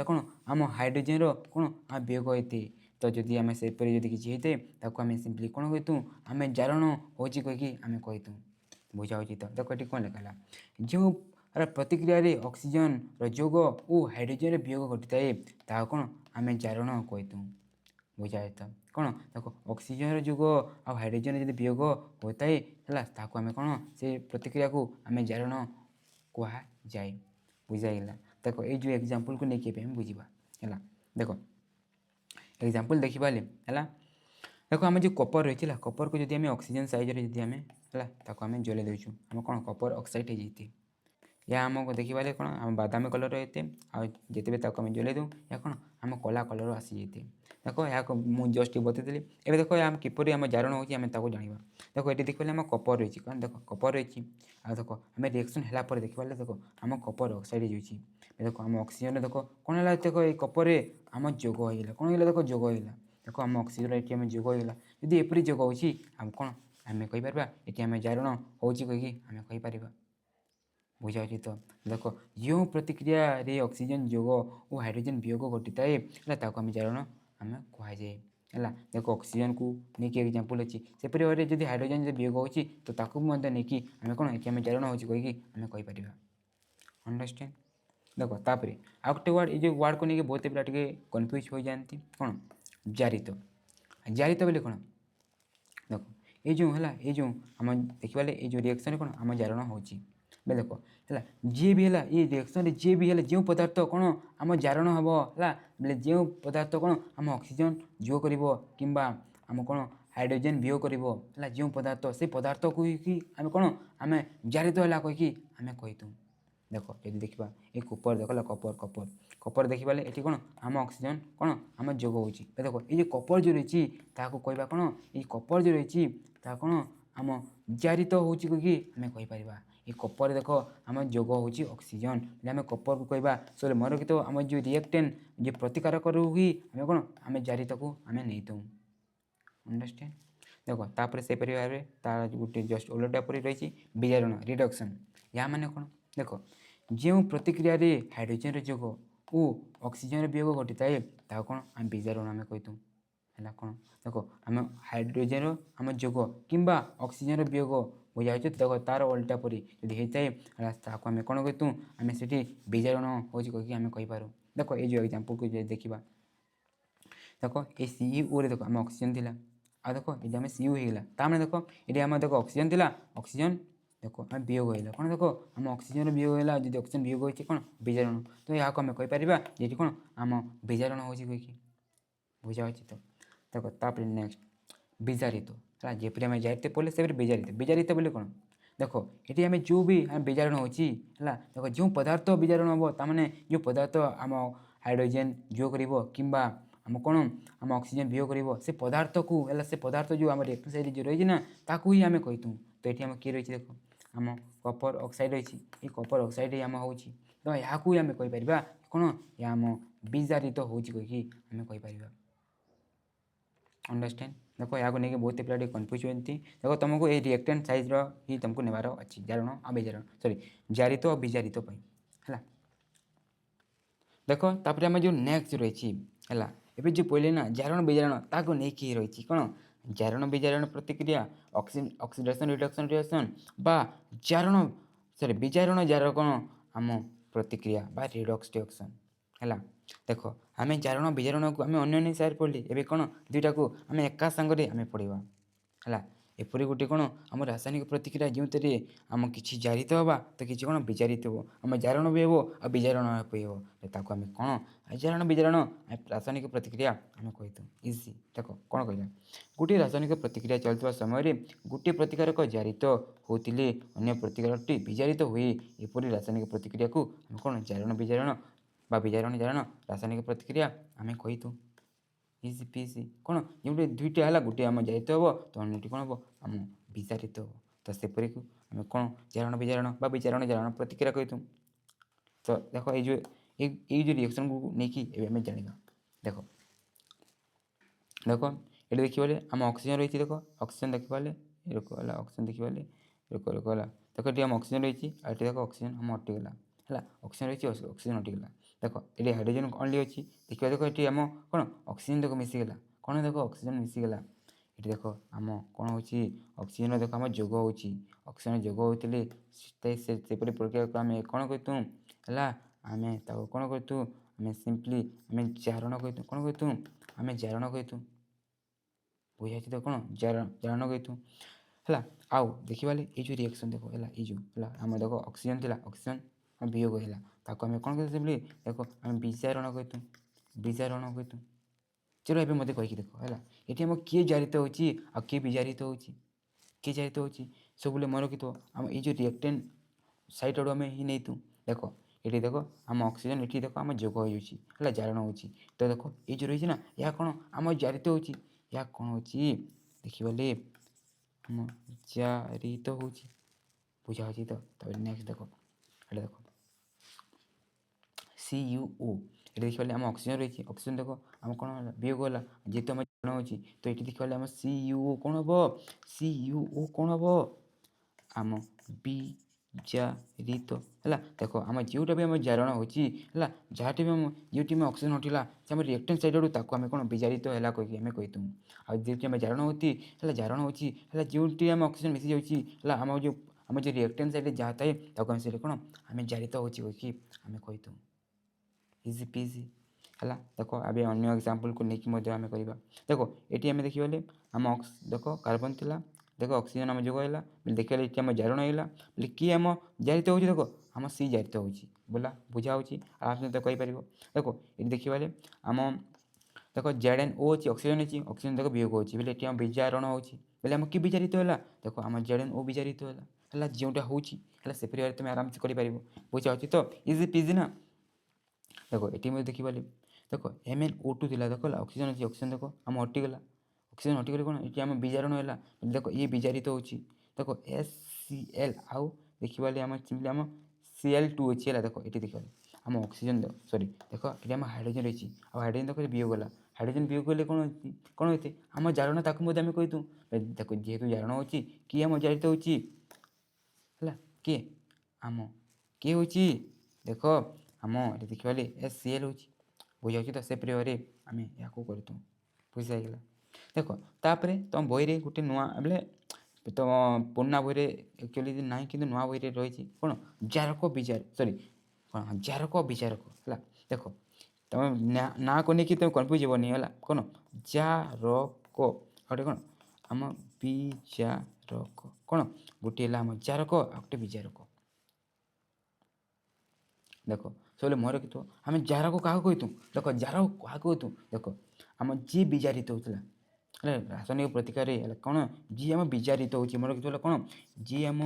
कौन आम हाइड्रोजेन कौन आम वियोग होते तो जदि आम सेपरी जब किसी होते आम सिंपली कौन कहतु आम जारण हो कहीकि आम कहतु बुझा तो देख ये कौन लिखा जो प्रतिक्रिया ऑक्सीजन जोग और हाइड्रोजेन वियोग घटी था कौन आम जारण कहतु बुझा तो कौन देख ऑक्सीजन जोग आ हाइड्रोजेन जब वियोग होता है आम कौन से प्रतिक्रिया को आम जारण कह जाए बुझाइला देख ये जो एग्जांपल को लेकिन आम बुझा है देख एग्जांपल देखा है देख आम जो कपर रही है कपर को जब आम ऑक्सीजन साइज जब आम है आम जले देचु आम कौन कपर ऑक्साइड हो जाती या आमको देखिबाले कौन आम बादामी कलर होते आते आम जल्दी दूँ या कौन आम कला कलर आसी जाते देख या मुझे जस्ट बतईली एवं देख आम किपर आम जारण हो जाना देख ये देखिए आम कपर रही कौन देख कपर रही आ देख आम रिएक्शन है देखिए देख आम कपर ऑक्साइड होती देख आम ऑक्सीजन देख कौन है देख ये कपर आम जोग होगा कौन है देख जोग होगा देख आम ऑक्सीजन ये आम जोग होगा जदि एपरी जोग हो कौन आम कहीपर ये आम जारण हो कहीकि आम कहीपर बुझाऊँ तो देख जो प्रतिक्रिया रे ऑक्सीजन जोग और हाइड्रोजन वियोग घटी थाए आम जारण आम कहुए है देख ऑक्सीजन को लेकिन एग्जांपल अच्छी सेपरी भाव जब हाइड्रोजन जो वियोग होती तो नहीं आम कौन ये आम जारण हो कहीकि आम कहीपर अंडरस्टैंड देख तापर आउ गोटे वार्ड ये वार्ड को लेकिन बहुत पिला कन्फ्यूज हो जाती कौन जारित जारित बोले कौन देख ये जो है ये जो आम देखा ये जो रिएक्शन कौन आम जारण हो देख है जी भी है ये रिएक्शन जी भी है जो पदार्थ कौन आम जारण हम है बोले जो पदार्थ कौन आम ऑक्सीजन जो कर कि आम कौन हाइड्रोजन वियोग कर जो पदार्थ से पदार्थ को आम कौन आम जारित है कहीकि आम कहीदूँ देख जब देखा ये कपर देख कपर कपर कपर देखा ये कौन आम ऑक्सीजन कौन आम जोग हो देख ये कपर जो रही कहवा कौन ये कपर जो रही कौन आम जारित हो कहीकि आम कहीपर ये कपर देख आम जोग हो ऑक्सीजन आम कपर को कहवा सो मोर कि आम जो रिएक्टेंट जो प्रतिकारक ही आम कौन आम जारित को आम नहीं दूँ अंडरस्टैंड देख तापर से भाव तार गोटे जस्ट ओलटा पर रही विजारण रिडक्शन या माने कौन देख जो प्रतिक्रिया रे हाइड्रोजन जोग और ऑक्सीजन वियोग घटी थाए कौन आम विजारण आम कहीदूँ है कौन देख आम हाइड्रोजन आम जोग कि ऑक्सीजन वियोग बुझा देख तार ओल्टा परी जब होता है आम कौन कहूँ आम से विजारण हो कहीकि आम कहीपर देख ये जो एग्जांपल को देखा देख ये सीयू देख आम ऑक्सीजन थी आ देख ये आम सीयू होगा तामें देख ये आम देख ऑक्सीजन थी ऑक्सीजन देख आम वियोग होगा कौन देख आम ऑक्सीजन वियोग होगा जब ऑक्सीजन वियोग होती कौन विजारण तो यहाँ आम कहीपर ये कौन आम विजारण हो कहीकि बुझा तो देख तापर नेक्स्ट विजारित है जपरी आम जारित पढ़ले से विजारित विजारित बोले कौन देख ये आम जो भी आम विजारण हो देख जो पदार्थ विजारण हम ताने जो पदार्थ आम हाइड्रोजन जो कर कि आम कौन आम ऑक्सीजन वियोग कर से पदार्थ को है से पदार्थ जो आम रिएक्शन साइड जो रही ना ताकू ही आम कहीदूँ तो ये आम किए रही देख आम कपर ऑक्साइड रही ये कपर ऑक्साइड आम हो तो यहाँ आम कहीपर कौन ये आम विजारित हो कहीकि आम कहीपर अंडरस्टैंड देख यहाँ नहीं बहुत पिला कन्फ्यूज होती देख तुमको ये रिएक्टेंट साइज ही तुमको नेबार अच्छी जारण आ विजारण सॉरी जारित और विजारित है देख तापर आम जो नेक्स्ट रही है एवं जो पहले ना जारण विजारण ताको नहीं रही कौन जारण विजारण प्रतिक्रिया ऑक्सीडेशन रिडक्शन रिएक्शन बा जारण सॉरी विजारण जार कौन आम प्रतिक्रिया बा रिडक्स रिएक्शन है देख आम जारण विजारण को आम अन्य साइड पढ़ली एवं कौन दुईटा को आम एका सांगे आम पढ़ा है एपरी गोटे कौन आम रासायनिक प्रतिक्रिया जो आम कि जारित हवा तो किसी कौन विजारित हो आम जारण भी हो आ विजारण भी हो आम कौन जारण विजारण रासायनिक प्रतिक्रिया आम कहीदूँ इजी देख कौन कहला गोटे रासायनिक प्रतिक्रिया चलता समय गोटे प्रतिकारक जारित होते अन्य प्रतिकारकटी विजारित हुए एपरी रासायनिक प्रतिक्रिया को आम कौन जारण विजारण बा विजारण जारण रासायनिक प्रतिक्रिया आम कहीदूँ इजी पीसी कौन जो दुईटा है गोटे आम जारित हम तो अन्यटी कौन हम आम विजारित हम तो सेपरी को आम कौन जारण विजारण बा विजारण जारण प्रतिक्रिया कहीदूँ तो देख ये जो रिएक्शन को लेकिन आम जाना देख देख ये देखिए आम ऑक्सीजन रही देख ऑक्सीजन देखिए रुक ऑक्सीजन देखिए रुक रुक देख ये आम ऑक्सीजन रही देख ऑक्सीजन आम हटिगला है ऑक्सीजन रही ऑक्सीजन हटिगला देख ये हाइड्रोजन ओनली अच्छी देखिए देख ये आम कौन ऑक्सीजन देख मिसीगला कौन देख ऑक्सीजन मिसीगला ये देख आम कौन हो ऑक्सीजन देख आम जोग हो ऑक्सीजन जोग होते सेपरी प्रक्रिया को आम कौन कहतु है आम कौन कहतु आम सिंपली आम जारण कहतु कौन कहतु आम जारण कहतु बुझा तो कौन जारण कहतु है आउ देखा ये जो रिएक्शन देख है ये जो है आम देख ऑक्सीजन थी ऑक्सीजन वियोग है आम कौन कहते देख आम विजारण कहतु विजारण कहतु चलो ये मत कहीकि देख है ये आम किए जारित हो किए विजारित हो किए जारित हो सब मन रखी आम ये जो रिएक्टेंट ସାଇଟ୍ ଆଡ଼ୁ ଆମେ ହିଁ ନେଇଥୁ। ଦେଖ ଏଠି ଦେଖ ଆମ ଅକ୍ସିଜେନ୍, ଏଠି ଦେଖ ଆମ ଯୋଗ ହେଇଯାଉଛି ହେଲା, ଜାରଣ ହେଉଛି। ତ ଦେଖ ଏଇ ଯେଉଁ ରହିଛି ନା, ଏହା କ'ଣ ଆମ ଜାରିତ ହେଉଛି, ଏହା କ'ଣ ହେଉଛି ଦେଖିଗଲେ ଆମ ଜାରିତ ହେଉଛି, ବୁଝା ହେଉଛି ତ। ତାପରେ ନେକ୍ସଟ ଦେଖ, ଏଇଟା ଦେଖ CuO, ଏଠି ଦେଖିଗଲେ ଆମ ଅକ୍ସିଜେନ୍ ରହିଛି, ଅକ୍ସିଜେନ୍ ଦେଖ ଆମ କ'ଣ ହେଲା ବିୟୋଗ ହେଲା, ଯେହେତୁ ଆମ ଜାରଣ ହେଉଛି। ତ ଏଠି ଦେଖିଗଲେ ଆମ CuO କ'ଣ ହେବ, CuO କ'ଣ ହେବ ଆମ ବିଜାରିତ ହେଲା। ଦେଖ ଆମ ଯେଉଁଟା ବି ଆମ ଜାରଣ ହେଉଛି ହେଲା, ଯାହାଟି ବି ଆମ ଯେଉଁଠି ଆମେ ଅକ୍ସିଜେନ୍ ହଟିଲା ସେ ଆମ ରିଏକ୍ଟାଣ୍ଟ ସାଇଡ଼୍ ଆଡ଼ୁ ତାକୁ ଆମେ କ'ଣ ବିଜାରିତ ହେଲା କହିକି ଆମେ କହିଥାଉ। ଆଉ ଯେଉଁଠି ଆମେ ଜାରଣ ହେଉଛି ହେଲା, ଜାରଣ ହେଉଛି ହେଲା ଯେଉଁଠି ଆମେ ଅକ୍ସିଜେନ୍ ମିଶି ଯାଉଛି ହେଲା, ଆମ ଯେଉଁ ରିଏକ୍ଟାଣ୍ଟ ସାଇଡ଼୍ରେ ଯାହା ଥାଏ ତାକୁ ଆମେ ସେଇଠି କ'ଣ ଆମେ ଜାରିତ ହେଉଛି କହିକି ଆମେ କହିଥାଉ। ଇଜି ପିଜି ହେଲା। ଦେଖ ଏବେ ଅନ୍ୟ ଏକ୍ଜାମ୍ପଲ୍କୁ ନେଇକି ମଧ୍ୟ ଆମେ କରିବା। ଦେଖ ଏଠି ଆମେ ଦେଖିଗଲେ ଆମ ଦେଖ କାର୍ବନ୍ ଥିଲା, ଦେଖ ଅକ୍ସିଜେନ୍ ଆମ ଯୋଗ ହେଲା, ଦେଖିଗଲେ ଏଠି ଆମ ଜାରଣ ହେଲା, ବୋଲେ କିଏ ଆମ ଜାରିତ ହେଉଛି, ଦେଖ ଆମ ସି ଜାରିତ ହେଉଛି ବୋଲା ବୁଝା ହେଉଛି। ଆଉ ସହିତ କହିପାରିବ ଦେଖ ଏଠି ଦେଖିଗଲେ ଆମ ଦେଖ ZnO ଅଛି, ଅକ୍ସିଜେନ୍ ଅଛି, ଅକ୍ସିଜେନ୍ ଦେଖ ବିୟୋଗ ହେଉଛି ବୋଲେ ଏଠି ଆମ ବିଜାରଣ ହେଉଛି, ବୋଲେ ଆମ କି ବିଜାରିତ ହେଲା, ଦେଖ ଆମ ZnO ବିଜାରିତ ହେଲା ଯେଉଁଟା ହେଉଛି ହେଲା, ସେପରି ଭାବରେ ତୁମେ ଆରାମସେ କରିପାରିବ। ବୁଝା ହେଉଛି ତ, ଇଜି ପିଜି ନା। ଦେଖ ଏଠି ମଧ୍ୟ ଦେଖିପାରିଲେ, ଦେଖ MnO2 ଥିଲା, ଦେଖ ଅକ୍ସିଜେନ୍ ଅଛି, ଅକ୍ସିଜେନ୍ ଦେଖ ଆମ ହଟିଗଲା, ଅକ୍ସିଜେନ୍ ହଟିଗଲେ କ'ଣ ଏଠି ଆମ ବିଜାରଣ ହେଲା, ଦେଖ ଇଏ ବିଜାରିତ ହେଉଛି। ଦେଖ HCl ଆଉ ଦେଖିପାରିଲେ ଆମ ସିମ୍ପଲି ଆମ Cl2 ଅଛି ହେଲା। ଦେଖ ଏଠି ଦେଖିପାରିଲେ ଆମ ଅକ୍ସିଜେନ୍ ସରି ଦେଖ ଏଠି ଆମ ହାଇଡ୍ରୋଜେନ୍ ରହିଛି, ଆଉ ହାଇଡ୍ରୋଜେନ୍ ଦେଖ ବିୟୋଗ ଗଲା, ହାଇଡ୍ରୋଜେନ୍ ବିୟୋଗ ଗଲେ କ'ଣ ହୋଇଥାଏ ଆମ ଜାରଣ, ତାକୁ ମଧ୍ୟ ଆମେ କହିଥାଉ। ଦେଖ ଯେହେତୁ ଜାରଣ ହେଉଛି କିଏ ଆମ ଜାରିତ ହେଉଛି ହେଲା, କିଏ ଆମ କିଏ ହେଉଛି ଦେଖ ଆମ ଏଠି ଦେଖିପାରିଲେ HCl ହେଉଛି, ବୁଝାଉଛି ତ। ସେ ପରିବାରରେ ଆମେ ଏହାକୁ କରିଥାଉ, ବୁଝି ହେଇଗଲା। ଦେଖ ତାପରେ ତୁମ ବହିରେ ଗୋଟେ ନୂଆ ବୋଲେ ତୁମ ପୁରୁଣା ବହିରେ ଆକ୍ଚୁଆଲି ନାହିଁ, କିନ୍ତୁ ନୂଆ ବହିରେ ରହିଛି କ'ଣ ଜାରକ ବିଜାର ସରି କ'ଣ ଜାରକ ବିଜାରକ ହେଲା। ଦେଖ ତୁମେ ନାଁକୁ ନେଇକି ତୁମେ କନଫ୍ୟୁଜ୍ ହେବନି ହେଲା, କ'ଣ ଜାରକ ଆଉ ଗୋଟେ କ'ଣ ଆମ ବିଜାରକ, କ'ଣ ଗୋଟିଏ ହେଲା ଆମ ଜାରକ ଆଉ ଗୋଟେ ବିଜାରକ। ଦେଖ ସବୁବେଳେ ମନେ ରଖିଥିବ ଆମେ ଜାରକ କାହାକୁ କହିଥାଉ, ଦେଖ ଜାରକ କାହାକୁ କହିଥାଉ, ଦେଖ ଆମ ଯିଏ ବିଜାରିତ ହେଉଥିଲା ହେଲା ରାସାୟନିକ ପ୍ରତିକ୍ରିୟାରେ ହେଲା, କ'ଣ ଯିଏ ଆମ ବିଜାରିତ ହେଉଛି, ମନେ ରଖିଥିବ ହେଲା, କ'ଣ ଯିଏ ଆମ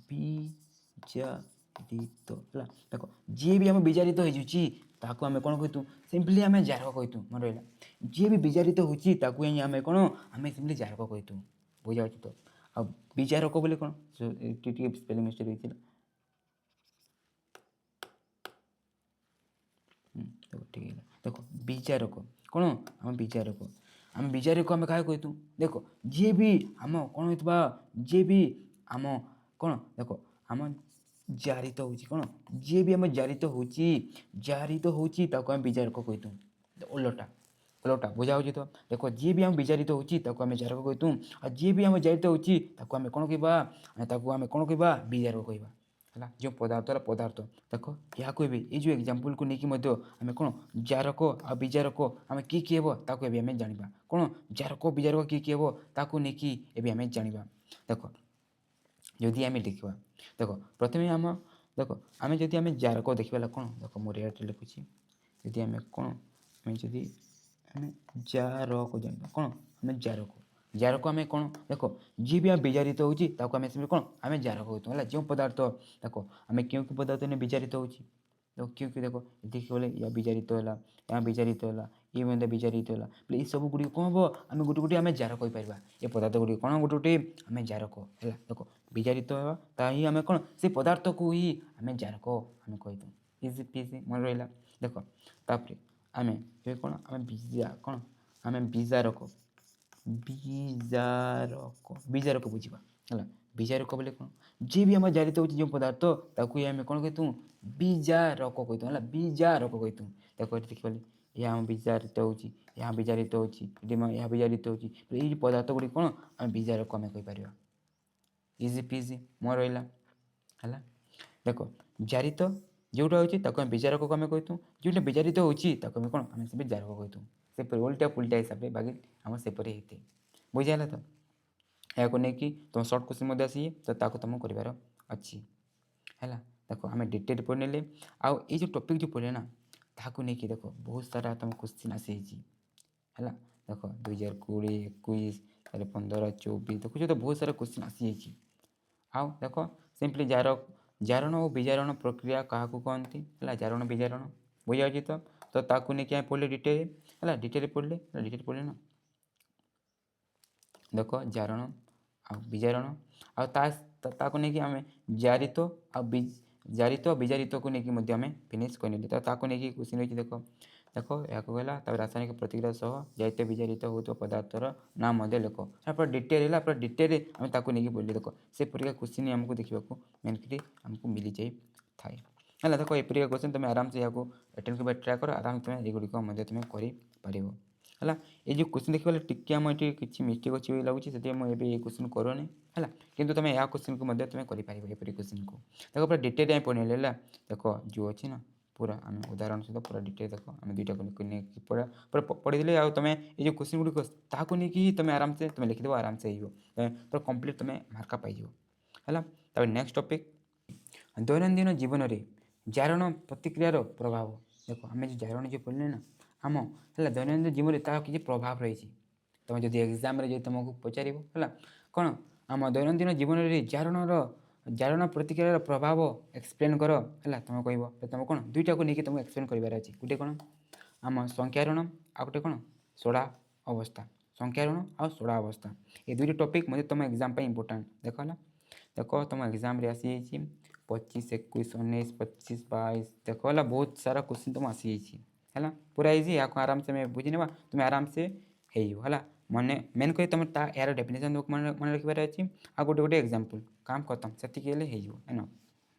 ବିଜାରିତ ହେଲା। ଦେଖ ଯିଏ ବି ଆମ ବିଜାରିତ ହେଇଯାଉଛି ତାକୁ ଆମେ କ'ଣ କହିଥାଉ, ସିମ୍ପଲି ଆମେ ଜାରକ କହିଥାଉ। ମନେ ରହିଲା, ଯିଏ ବି ବିଜାରିତ ହେଉଛି ତାକୁ ହିଁ ଆମେ କ'ଣ ଆମେ ସିମ୍ପଲି ଜାରକ କହିଥାଉ, ବୁଝାଉଛି ତ। ଆଉ ବିଜାରକ ବୋଲି କ'ଣ ଟିକେ ସ୍ପେଲିଂ ମିଷ୍ଟେକ୍ ହେଇଥିଲା। ଦେଖ ଠିକ୍ ହେଲା। ଦେଖ ବିଜାରକ କ'ଣ ଆମ ବିଜାରକ, ଆମେ ବିଜାରକ ଆମେ କାହାକୁ କହିଥାଉ, ଦେଖ ଯିଏ ବି ଆମ କ'ଣ ହେଇଥିବା, ଯିଏ ବି ଆମ କ'ଣ ଦେଖ ଆମ ଜାରିତ ହେଉଛି, କ'ଣ ଯିଏ ବି ଆମ ଜାରିତ ହେଉଛି ତାକୁ ଆମେ ବିଜାରକ କହିଥାଉ। ଓଲଟା ଓଲଟା ବୁଝା ହେଉଛି ତ। ଦେଖ ଯିଏ ବି ଆମେ ବିଜାରିତ ହେଉଛି ତାକୁ ଆମେ ଜାରକ କହିଥାଉ, ଆଉ ଯିଏ ବି ଆମ ଜାରିତ ହେଉଛି ତାକୁ ଆମେ କ'ଣ କହିବା, ତାକୁ ଆମେ କ'ଣ କହିବା ବିଜାରକ କହିବା ହେଲା। ଯେଉଁ ପଦାର୍ଥ ହେଲା ପଦାର୍ଥ, ଦେଖ ଏହାକୁ ଏବେ ଏଇ ଯେଉଁ ଏକ୍ଜାମ୍ପଲ୍କୁ ନେଇକି ମଧ୍ୟ ଆମେ କ'ଣ ଜାରକ ଆଉ ବିଜାରକ ଆମେ କିଏ ହେବ ତାକୁ ଏବେ ଆମେ ଜାଣିବା, କ'ଣ ଜାରକ ବିଜାରକ କିଏ ହେବ ତାକୁ ନେଇକି ଏବେ ଆମେ ଜାଣିବା। ଦେଖ ଯଦି ଆମେ ଦେଖିବା, ଦେଖ ପ୍ରଥମେ ଦେଖ ଆମେ ଯଦି ଆମେ ଜାରକ ଦେଖିବା ହେଲା, କ'ଣ ଦେଖ ମୁଁ ରେଟ୍ରେ ଲେଖୁଛି, ଯଦି ଆମେ କ'ଣ ଯଦି ଆମେ ଜାରକ ଜାଣିବା, କ'ଣ ଆମେ ଜାରକ ଆମେ କ'ଣ ଦେଖ ଯିଏ ବି ଆମେ ବିଜାରିତ ହେଉଛି ତାକୁ ଆମେ ସେମିତି କ'ଣ ଆମେ ଜାରକ କହିଥାଉ ହେଲା। ଯେଉଁ ପଦାର୍ଥ ଦେଖ ଆମେ କେଉଁ ପଦାର୍ଥ ବିଜାରିତ ହେଉଛି, ଦେଖ ଦେଖ ଏଠିକି ଗଲେ ୟା ବିଜାରିତ ହେଲା, ଏହା ବିଜାରିତ ହେଲା, ଇଏ ମଧ୍ୟ ବିଜାରିତ ହେଲା, ବୋଲେ ଏସବୁ ଗୁଡ଼ିକ କ'ଣ ହେବ ଆମେ ଗୋଟେ ଆମେ ଜାରକ କହିପାରିବା। ଏ ପଦାର୍ଥ ଗୁଡ଼ିକ କ'ଣ ଗୋଟେ ଆମେ ଜାରକ ହେଲା। ଦେଖ ବିଜାରିତ ହେବା ତାହା ହିଁ ଆମେ କ'ଣ ସେ ପଦାର୍ଥକୁ ହିଁ ଆମେ ଜାରକ ଆମେ କହିଥାଉ। ଇଜି ପିଜି ମନେ ରହିଲା। ଦେଖ ତାପରେ ଆମେ ଏବେ କ'ଣ ଆମେ କ'ଣ ଆମେ ବିଜାରକ ବୁଝିବା ହେଲା। ବିଜାରକ ବୋଲେ କ'ଣ ଯିଏ ବି ଆମର ଜାରିତ ହେଉଛି ଯେଉଁ ପଦାର୍ଥ ତାକୁ ହିଁ ଆମେ କ'ଣ କହିଥାଉ ବିଜାରକ କହିଥାଉ ହେଲା, ବିଜାରକ କହିଥାଉ। ଦେଖ ଏଠି ଦେଖିପାରିଲେ ଏହା ଆମ ବିଜାରିତ ହେଉଛି, ଏହା ବିଜାରିତ ହେଉଛି, ଏଠି ଏହା ବିଜାରିତ ହେଉଛି, ଏଇ ପଦାର୍ଥ ଗୁଡ଼ିକ କ'ଣ ଆମେ ବିଜାରକ ଆମେ କହିପାରିବା। ଇଜି ପିଜି ମନେ ରହିଲା ହେଲା। ଦେଖ ଜାରିତ ଯେଉଁଟା ହେଉଛି ତାକୁ ଆମେ ବିଜାରକକୁ ଆମେ କହିଥାଉ, ଯେଉଁଟା ବିଜାରିତ ହେଉଛି ତାକୁ ଆମେ କ'ଣ ଆମେ ସେ ଜାରକ କହିଥାଉ। ସେପରି ଓଲଟା ପୁଲଟା ହିସାବରେ ବାକି ଆମର ସେପରି ହେଇଥାଏ, ବୁଝିହେଲା ତ। ଏହାକୁ ନେଇକି ତୁମ ସର୍ଟ କୋଶ୍ଚିନ୍ ମଧ୍ୟ ଆସିଛି, ତ ତାକୁ ତୁମକୁ କରିବାର ଅଛି ହେଲା। ଦେଖ ଆମେ ଡିଟେଲ୍ ପଢ଼ିନେଲେ, ଆଉ ଏଇ ଯେଉଁ ଟପିକ୍ ଯେଉଁ ପଢ଼ିଲେ ନା ତାହାକୁ ନେଇକି ଦେଖ ବହୁତ ସାରା ତୁମ କୋଶ୍ଚିନ୍ ଆସିଯାଇଛି ହେଲା। ଦେଖ 2020, 21, ତାହେଲେ 15, 24 ଦେଖୁଛ ତ ବହୁତ ସାରା କୋଶ୍ଚିନ୍ ଆସିଯାଇଛି। ଆଉ ଦେଖ ସିମ୍ପଲି ଜାରଣ ଓ ବିଜାରଣ ପ୍ରକ୍ରିୟା କାହାକୁ କହନ୍ତି ହେଲା ଜାରଣ ବିଜାରଣ ବୁଝାଯାଉଛି ତ ତାକୁ ନେଇକି ଆମେ ପଢ଼ିଲେ ଡିଟେଲ ହେଲା ଡିଟେଲ ପଢ଼ିଲେ ନା ଦେଖ ଜାରଣ ଆଉ ବିଜାରଣ ଆଉ ତାକୁ ନେଇକି ଆମେ ଜାରିତ ଆଉ ଜାରିତ ବିଜାରିତକୁ ନେଇକି ମଧ୍ୟ ଆମେ ଫିନିଶ୍ କରିନେଲେ ତ ତାକୁ ନେଇକି କ୍ୱେଶ୍ଚିନ୍ ରହିଛି ଦେଖ ଏହାକୁ ହେଲା ତାପରେ ରାସାୟନିକ ପ୍ରତିକ୍ରିୟା ସହ ଜାରିତ ବିଜାରିତ ହେଉଥିବା ପଦାର୍ଥର ନାଁ ମଧ୍ୟ ଲେଖ ପୁରା ଡିଟେଲ ହେଲା ପୁରା ଡିଟେଲରେ ଆମେ ତାକୁ ନେଇକି ପଢ଼ିଲେ ଦେଖ ସେ ପରିକା କ୍ୱେଶ୍ଚିନ୍ ଆମକୁ ଦେଖିବାକୁ ମେନଲି ଆମକୁ ମିଳିଯାଇଥାଏ ହେଲା ଦେଖ ଏପରିକା କ୍ୱେଶ୍ଚିନ୍ ତୁମେ ଆରାମସେ ଏହାକୁ ଆଟେଣ୍ଡ କରିବା ଟ୍ରାଏ କର ଆରାମ ତୁମେ ଏଗୁଡ଼ିକ ମଧ୍ୟ ତୁମେ କରିପାରିବ ହେଲା ଏ ଯେଉଁ କ୍ୱେଶ୍ଚିନ୍ ଦେଖିବାରେ ଟିକେ ଆମ ଏଠି କିଛି ମିଷ୍ଟେକ୍ ଅଛି ଲାଗୁଛି ସେଥିପାଇଁ ମୁଁ ଏବେ ଏ କ୍ୱେଶ୍ଚିନ୍ କରୁନି ହେଲା କିନ୍ତୁ ତୁମେ ଏହା କ୍ୱେଶ୍ଚିନ୍କୁ ମଧ୍ୟ ତୁମେ କରିପାରିବ ଏପରି କ୍ୱେଶ୍ଚିନ୍କୁ ଦେଖ ପୁରା ଡିଟେଲ୍ ଆମେ ପଢ଼ିନେଲେ ହେଲା ଦେଖ ଯେଉଁ ଅଛି ନା ପୁରା ଆମେ ଉଦାହରଣ ସହିତ ପୁରା ଡିଟେଲ୍ ଦେଖ ଆମେ ଦୁଇଟାକୁ ନେଇକି ପୁରା ପଢ଼ିଦେଲେ ଆଉ ତୁମେ ଏ ଯେଉଁ କ୍ୱେଶ୍ଚିନ୍ ଗୁଡ଼ିକ ତାହାକୁ ନେଇକି ତୁମେ ଆରାମସେ ତୁମେ ଲେଖିଦେବ ଆରାମସେ ହେଇଯିବ ପୁରା କମ୍ପ୍ଲିଟ୍ ତୁମେ ମାର୍କ ପାଇଯିବ ହେଲା ତାପରେ ନେକ୍ସଟ ଟପିକ୍ ଦୈନନ୍ଦିନ ଜୀବନରେ ଜାରଣ ପ୍ରତିକ୍ରିୟାର ପ୍ରଭାବ ଦେଖ ଆମେ ଯେଉଁ ଜାରଣ ଯେଉଁ ପଢ଼ିଲେ ନା ଆମ ହେଲା ଦୈନନ୍ଦିନ ଜୀବନରେ ତାର କିଛି ପ୍ରଭାବ ରହିଛି ତୁମେ ଯଦି ଏକ୍ଜାମ୍ରେ ଯଦି ତୁମକୁ ପଚାରିବ ହେଲା କ'ଣ ଆମ ଦୈନନ୍ଦିନ ଜୀବନରେ ଜାରଣ ପ୍ରତିକ୍ରିୟାର ପ୍ରଭାବ ଏକ୍ସପ୍ଲେନ୍ କର ହେଲା ତୁମେ କହିବ ତୁମେ କ'ଣ ଦୁଇଟାକୁ ନେଇକି ତୁମକୁ ଏକ୍ସପ୍ଲେନ୍ କରିବାର ଅଛି ଗୋଟେ କ'ଣ ଆମ ସଂଖ୍ୟାରଣ ଆଉ ଗୋଟେ କ'ଣ ସୋଡ଼ା ଅବସ୍ଥା ସଂଖ୍ୟାରଣ ଆଉ ସୋଡ଼ା ଅବସ୍ଥା ଏ ଦୁଇଟି ଟପିକ୍ ମଧ୍ୟ ତୁମ ଏକ୍ଜାମ୍ ପାଇଁ ଇମ୍ପୋର୍ଟାଣ୍ଟ ଦେଖ ହେଲା ଦେଖ ତୁମ ଏକ୍ଜାମ୍ରେ ଆସିଯାଇଛି 25, 21, 19, 25, 22 ଦେଖ ହେଲା ବହୁତ ସାରା କ୍ୱେଶ୍ଚିନ୍ ତୁମ ଆସିଯାଇଛି ହେଲା ପୁରା ଇଜି ଏହାକୁ ଆରାମସେ ଆମେ ବୁଝିନେବା ତୁମେ ଆରାମସେ ହେଇଯିବ ହେଲା ମେନ୍ କରି ତୁମେ ଏହାର ଡେଫିନେସନ୍ ମନେ ରଖିବାର ଅଛି ଆଉ ଗୋଟେ ଏକ୍ଜାମ୍ପଲ୍ କାମ ଖତମ ସେତିକି ହେଲେ ହେଇଯିବ ଏନ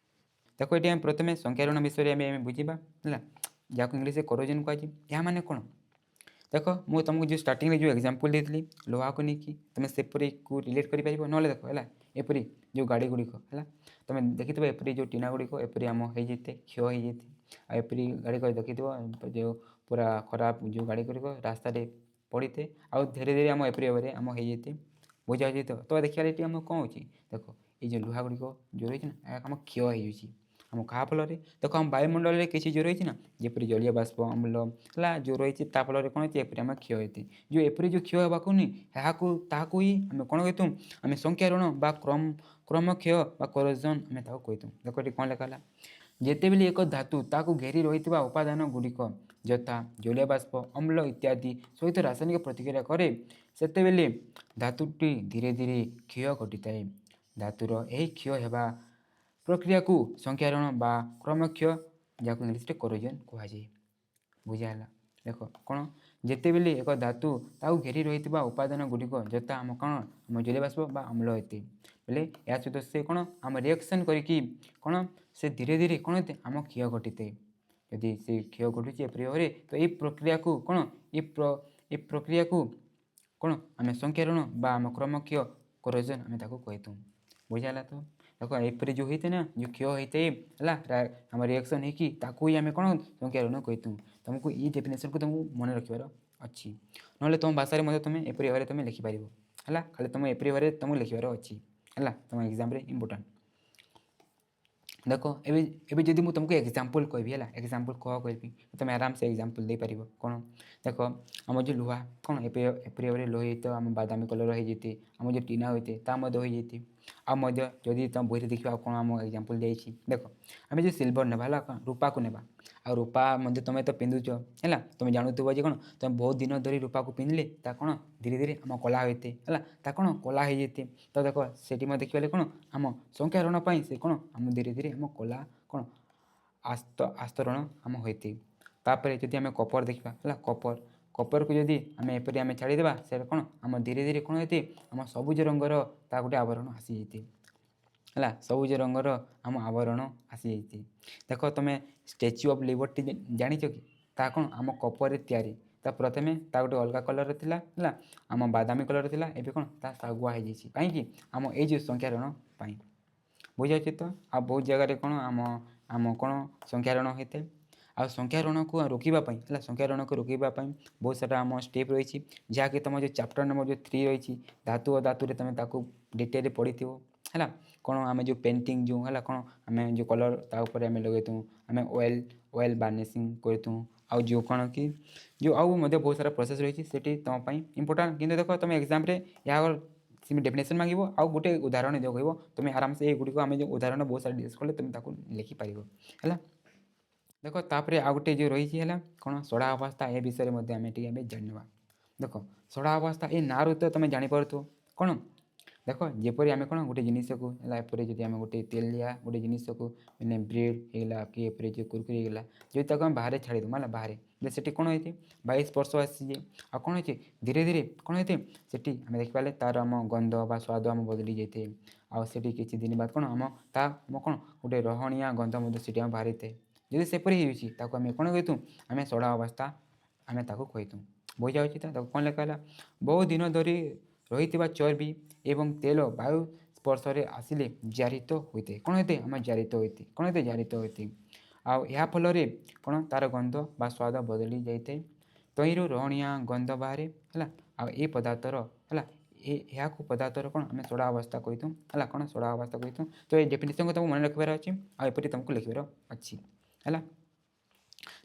ଦେଖ ଏଠି ଆମେ ପ୍ରଥମେ ସଂଖ୍ୟାରଣ ବିଷୟରେ ଆମେ ବୁଝିବା ହେଲା ଯାହାକୁ ଇଂଲିଶରେ କରୋଜନ୍ କୁହାଯାଏ ଏହା ମାନେ କ'ଣ ଦେଖ ମୁଁ ତୁମକୁ ଯେଉଁ ଷ୍ଟାର୍ଟିଂରେ ଯେଉଁ ଏକ୍ଜାମ୍ପଲ୍ ଦେଇଥିଲି ଲୁହାକୁ ନେଇକି ତୁମେ ସେପରିକୁ ରିଲେଟ୍ କରିପାରିବ ନହେଲେ ଦେଖ ହେଲା ଏପରି ଯେଉଁ ଗାଡ଼ି ଗୁଡ଼ିକ ହେଲା ତୁମେ ଦେଖିଥିବ ଏପରି ଯେଉଁ ଟିଣା ଗୁଡ଼ିକ ଏପରି ଆମ ହେଇଯାଇଥାଏ କ୍ଷୟ ହେଇଯାଇଥାଏ ଆଉ ଏପରି ଗାଡ଼ି ଦେଖିଥିବ ଯେଉଁ ପୁରା ଖରାପ ଯେଉଁ ଗାଡ଼ି ଗୁଡ଼ିକ ରାସ୍ତାରେ ପଡ଼ିଥାଏ ଆଉ ଧୀରେ ଧୀରେ ଆମ ଏପରି ଭାବରେ ଆମ ହେଇଯାଇଥାଏ ବୁଝାଯାଉଛି ତ ଦେଖିବାରେ ଏଠି ଆମ କ'ଣ ହେଉଛି ଦେଖ ଏଇ ଯେଉଁ ଲୁହା ଗୁଡ଼ିକ ଯେଉଁ ରହିଛି ନା ଏହା ଆମ କ୍ଷୟ ହେଇଯାଉଛି ଆମ କାହା ଫଳରେ ଦେଖ ଆମ ବାୟୁମଣ୍ଡଳରେ କିଛି ଯେଉଁ ରହିଛି ନା ଯେପରି ଜଳୀୟ ବାଷ୍ପ ଅମ୍ଳ ହେଲା ଯେଉଁ ରହିଛି ତା ଫଳରେ କ'ଣ ହେଉଛି ଏପରି ଆମେ କ୍ଷୟ ହେଇଥାଏ ଯେଉଁ ଏପରି ଯେଉଁ କ୍ଷୟ ହେବାକୁ ନି ତାହାକୁ ହିଁ ଆମେ କ'ଣ କହିଥାଉ ଆମେ ସଂଖ୍ୟାରଣ ବା କ୍ରମକ୍ଷୟ ବା କରୋଜନ୍ ଆମେ ତାକୁ କହିଥାଉ ଦେଖ ଏଠି କ'ଣ ଲେଖା ହେଲା ଯେତେବେଳେ ଏକ ଧାତୁ ତାକୁ ଘେରି ରହିଥିବା ଉପାଦାନ ଗୁଡ଼ିକ ଯଥା ଜଳୀୟ ବାଷ୍ପ ଅମ୍ଳ ଇତ୍ୟାଦି ସହିତ ରାସାୟନିକ ପ୍ରତିକ୍ରିୟା କରେ ସେତେବେଳେ ଧାତୁଟି ଧୀରେ ଧୀରେ କ୍ଷୟ ଘଟିଥାଏ ଧାତୁର ଏହି କ୍ଷୟ ହେବା ପ୍ରକ୍ରିୟାକୁ ସଂଖ୍ୟାରଣ ବା କ୍ରମକ୍ଷୟ ଯାହାକୁ ଇଂଲିଶରେ କରୋଜନ୍ କୁହାଯାଏ ବୁଝାହେଲା ଦେଖ କ'ଣ ଯେତେବେଳେ ଏକ ଧାତୁ ତାକୁ ଘେରି ରହିଥିବା ଉପାଦାନ ଗୁଡ଼ିକ ଯଥା ଆମ କ'ଣ ଆମ ଜଳୀୟ ବାଷ୍ପ ବା ଅମ୍ଳ ହୋଇଥାଏ ବୋଲେ ଏହା ସହିତ ସେ କ'ଣ ଆମ ରିଆକ୍ସନ୍ କରିକି କ'ଣ ସେ ଧୀରେ ଧୀରେ କ'ଣ ହୋଇଥାଏ ଆମ କ୍ଷୟ ଘଟିଥାଏ ଯଦି ସେ କ୍ଷୟ ଘଟୁଛି ଏପରି ଭାବରେ ତ ଏହି ପ୍ରକ୍ରିୟାକୁ କ'ଣ ଏ ପ୍ରକ୍ରିୟାକୁ କ'ଣ ଆମେ ସଂଖ୍ୟାରଣ ବା ଆମ କ୍ରମକ୍ଷୟ କରୋଜନ୍ ଆମେ ତାକୁ କହିଥାଉ ବୁଝାହେଲା ତ ଦେଖ ଏପରି ଯେଉଁ ହେଇଥାଏ ନା ଯେଉଁ କ୍ଷୟ ହେଇଥାଏ ହେଲା ଆମ ରିଆକ୍ସନ୍ ହେଇକି ତାକୁ ହିଁ ଆମେ କ'ଣ ସଂଖ୍ୟାରଣ କହିଥାଉ ତୁମକୁ ଏଇ ଡେଫିନେସନ୍କୁ ତୁମକୁ ମନେ ରଖିବାର ଅଛି ନହେଲେ ତୁମ ଭାଷାରେ ମଧ୍ୟ ତୁମେ ଏପରି ଭାବରେ ତୁମେ ଲେଖିପାରିବ ହେଲା ଖାଲି ତୁମେ ଏପରି ଭାବରେ ତୁମକୁ ଲେଖିବାର ଅଛି ହେଲା ତୁମ ଏକ୍ଜାମ୍ରେ ଇମ୍ପୋର୍ଟାଣ୍ଟ ଦେଖ ଏବେ ଯଦି ମୁଁ ତୁମକୁ ଏକ୍ଜାମ୍ପଲ୍ କହିବି ହେଲା ଏକ୍ଜାମ୍ପଲ୍ କହିବି ତୁମେ ଆରାମସେ ଏକ୍ଜାମ୍ପଲ୍ ଦେଇପାରିବ କ'ଣ ଦେଖ ଆମର ଯେଉଁ ଲୁହା କ'ଣ ଏପରି ଭାବରେ ଲୁହା ହେଇଥାଏ ଆମ ବାଦାମୀ କଲର୍ ହେଇଯାଇଥାଏ ଆମର ଯେଉଁ ଟିଣା ହୋଇଥାଏ ତା ମଧ୍ୟ ହେଇଯାଇଥାଏ ଆଉ ମଧ୍ୟ ଯଦି ତୁମ ବହିରେ ଦେଖିବା ଆଉ କ'ଣ ଆମ ଏକ୍ଜାମ୍ପଲ୍ ଦେଇଛି ଦେଖ ଆମେ ଯେଉଁ ସିଲଭର୍ ନେବା ହେଲା କ'ଣ ରୂପାକୁ ନେବା ଆଉ ରୂପା ମଧ୍ୟ ତୁମେ ତ ପିନ୍ଧୁଛ ହେଲା ତୁମେ ଜାଣୁଥିବ ଯେ କ'ଣ ତୁମେ ବହୁତ ଦିନ ଧରି ରୂପାକୁ ପିନ୍ଧିଲେ ତା କ'ଣ ଧୀରେ ଧୀରେ ଆମ କଳା ହୋଇଥାଏ ହେଲା ତା କ'ଣ କଳା ହେଇଯାଇଥାଏ ତ ଦେଖ ସେଠି ମଧ୍ୟ ଦେଖିଲେ କ'ଣ ଆମ ସଂଖ୍ୟାରଣ ପାଇଁ ସେ କ'ଣ ଆମ ଧୀରେ ଧୀରେ ଆମ କଳା କ'ଣ ଆସ୍ତରଣ ଆମ ହୋଇଥାଏ ତାପରେ ଯଦି ଆମେ କପର ଦେଖିବା ହେଲା କପରକୁ ଯଦି ଆମେ ଏପରି ଆମେ ଛାଡ଼ିଦେବା ସେଇଟା କ'ଣ ଆମ ଧୀରେ ଧୀରେ କ'ଣ ହୋଇଥାଏ ଆମ ସବୁଜ ରଙ୍ଗର ତା ଗୋଟେ ଆବରଣ ଆସିଯାଇଥାଏ ହେଲା ସବୁଜ ରଙ୍ଗର ଆମ ଆବରଣ ଆସିଯାଇଛି ଦେଖ ତୁମେ ଷ୍ଟାଚ୍ୟୁ ଅଫ୍ ଲିବର୍ଟି ଜାଣିଛ କି ତାହା କ'ଣ ଆମ କପରରେ ତିଆରି ତା ପ୍ରଥମେ ତା ଗୋଟେ ଅଲଗା କଲର୍ର ଥିଲା ହେଲା ଆମ ବାଦାମୀ କଲର୍ର ଥିଲା ଏବେ କ'ଣ ତା ଶାଗୁଆ ହେଇଯାଇଛି କାହିଁକି ଆମ ଏଇ ଯେଉଁ ସଂଖ୍ୟାରଣ ପାଇଁ ବୁଝାଉଛି ତ ଆଉ ବହୁତ ଜାଗାରେ କ'ଣ ଆମ କ'ଣ ସଂଖ୍ୟାରଣ ହୋଇଥାଏ ଆଉ ସଂଖ୍ୟାରଣକୁ ରୋକିବା ପାଇଁ ହେଲା ସଂଖ୍ୟାରଣକୁ ରୋକିବା ପାଇଁ ବହୁତ ସାରା ଆମ ଷ୍ଟେପ୍ ରହିଛି ଯାହାକି ତୁମ ଯେଉଁ ଚାପ୍ଟର ନମ୍ବର ଯେଉଁ 3 ରହିଛି ଧାତୁ ଓ ଧାତୁରେ ତୁମେ ତାକୁ ଡିଟେଲରେ ପଢ଼ିଥିବ ହେଲା କ'ଣ ଆମେ ଯେଉଁ ପେଣ୍ଟିଂ ଯେଉଁ ହେଲା କ'ଣ ଆମେ ଯେଉଁ କଲର୍ ତା ଉପରେ ଆମେ ଲଗେଇଥାଉ ଆମେ ଅଏଲ୍ ବାର୍ନିସିଂ କରିଥାଉ ଆଉ ଯେଉଁ କ'ଣ କି ଯେଉଁ ଆଉ ମଧ୍ୟ ବହୁତ ସାରା ପ୍ରୋସେସ୍ ରହିଛି ସେଠି ତୁମ ପାଇଁ ଇମ୍ପୋର୍ଟାଣ୍ଟ କିନ୍ତୁ ଦେଖ ତୁମେ ଏକ୍ଜାମ୍ରେ ଏହା ସେମିତି ଡେଫିନେସନ୍ ମାଗିବ ଆଉ ଗୋଟେ ଉଦାହରଣ ଦିଅ କହିବ ତୁମେ ଆରାମସେ ଏଗୁଡ଼ିକ ଆମେ ଯେଉଁ ଉଦାହରଣ ବହୁତ ସାରା ଡିସ୍କସ୍ କଲେ ତୁମେ ତାକୁ ଲେଖିପାରିବ ହେଲା। ଦେଖ ତାପରେ ଆଉ ଗୋଟେ ଯେଉଁ ରହିଛି ହେଲା କ'ଣ ସଡ଼ା ଅବସ୍ଥା, ଏ ବିଷୟରେ ମଧ୍ୟ ଆମେ ଟିକେ ଆମେ ଜାଣିନେବା। ଦେଖ ସଡ଼ା ଅବସ୍ଥା ଏ ନାଁରୁ ତ ତୁମେ ଜାଣିପାରୁଥିବ କ'ଣ। ଦେଖ ଯେପରି ଆମେ କ'ଣ ଗୋଟେ ଜିନିଷକୁ ହେଲା ଏପରି ଯଦି ଆମେ ଗୋଟେ ତେଲିଆ ଗୋଟେ ଜିନିଷକୁ ମାନେ ବ୍ରେଡ଼୍ ହେଇଗଲା କି ଏପରି ଯେଉଁ କୁରକୁରି ହେଇଗଲା ଯଦି ତାକୁ ଆମେ ବାହାରେ ଛାଡ଼ିଦେବୁ ହେଲା ବାହାରେ ଯେ ସେଠି କ'ଣ ହେଇଛି ବାୟୁ ସ୍ପର୍ଶ ଆସିଛି ଆଉ କ'ଣ ହେଇଛି ଧୀରେ ଧୀରେ କ'ଣ ହେଇଥାଏ ସେଠି ଆମେ ଦେଖିପାରିଲେ ତା'ର ଆମ ଗନ୍ଧ ବା ସ୍ୱାଦ ଆମ ବଦଳି ଯାଇଥାଏ ଆଉ ସେଠି କିଛି ଦିନ ବାଦ କ'ଣ ଆମ କ'ଣ ଗୋଟେ ରହଣିଆ ଗନ୍ଧ ମଧ୍ୟ ସେଠି ଆମ ବାହାରିଥାଏ। ଯଦି ସେପରି ହେଉଛି ତାକୁ ଆମେ କ'ଣ କହିଥାଉ ଆମେ ସଡ଼ା ଅବସ୍ଥା ଆମେ ତାକୁ କହିଥାଉ। ବୁଝାଯାଉଛି ତ ତାକୁ କ'ଣ ଲେଖା ହେଲା ବହୁ ଦିନ ଧରି ରହିଥିବା ଚର୍ବି ଏବଂ ତେଲ ବାୟୁ ସ୍ପର୍ଶରେ ଆସିଲେ ଜାରିତ ହୋଇଥାଏ। କ'ଣ ହୋଇଥାଏ ଆମେ ଜାରିତ ହୋଇଥାଏ କ'ଣ ହୋଇଥାଏ ଜାରିତ ହୋଇଥାଏ ଆଉ ଏହା ଫଳରେ କ'ଣ ତା'ର ଗନ୍ଧ ବା ସ୍ୱାଦ ବଦଳି ଯାଇଥାଏ। ତହିଁରୁ ରହଣିଆ ଗନ୍ଧ ବାହାରେ ହେଲା ଆଉ ଏ ପଦାର୍ଥର ହେଲା ଏହାକୁ ପଦାର୍ଥର କ'ଣ ଆମେ ସଡ଼ା ଅବସ୍ଥା କହିଥାଉ ହେଲା କ'ଣ ସଡ଼ା ଅବସ୍ଥା କହିଥାଉ। ତ ଏ ଡେଫିନେସନ୍କୁ ତୁମକୁ ମନେ ରଖିବାର ଅଛି ଆଉ ଏପରି ତୁମକୁ ଲେଖିବାର ଅଛି ହେଲା।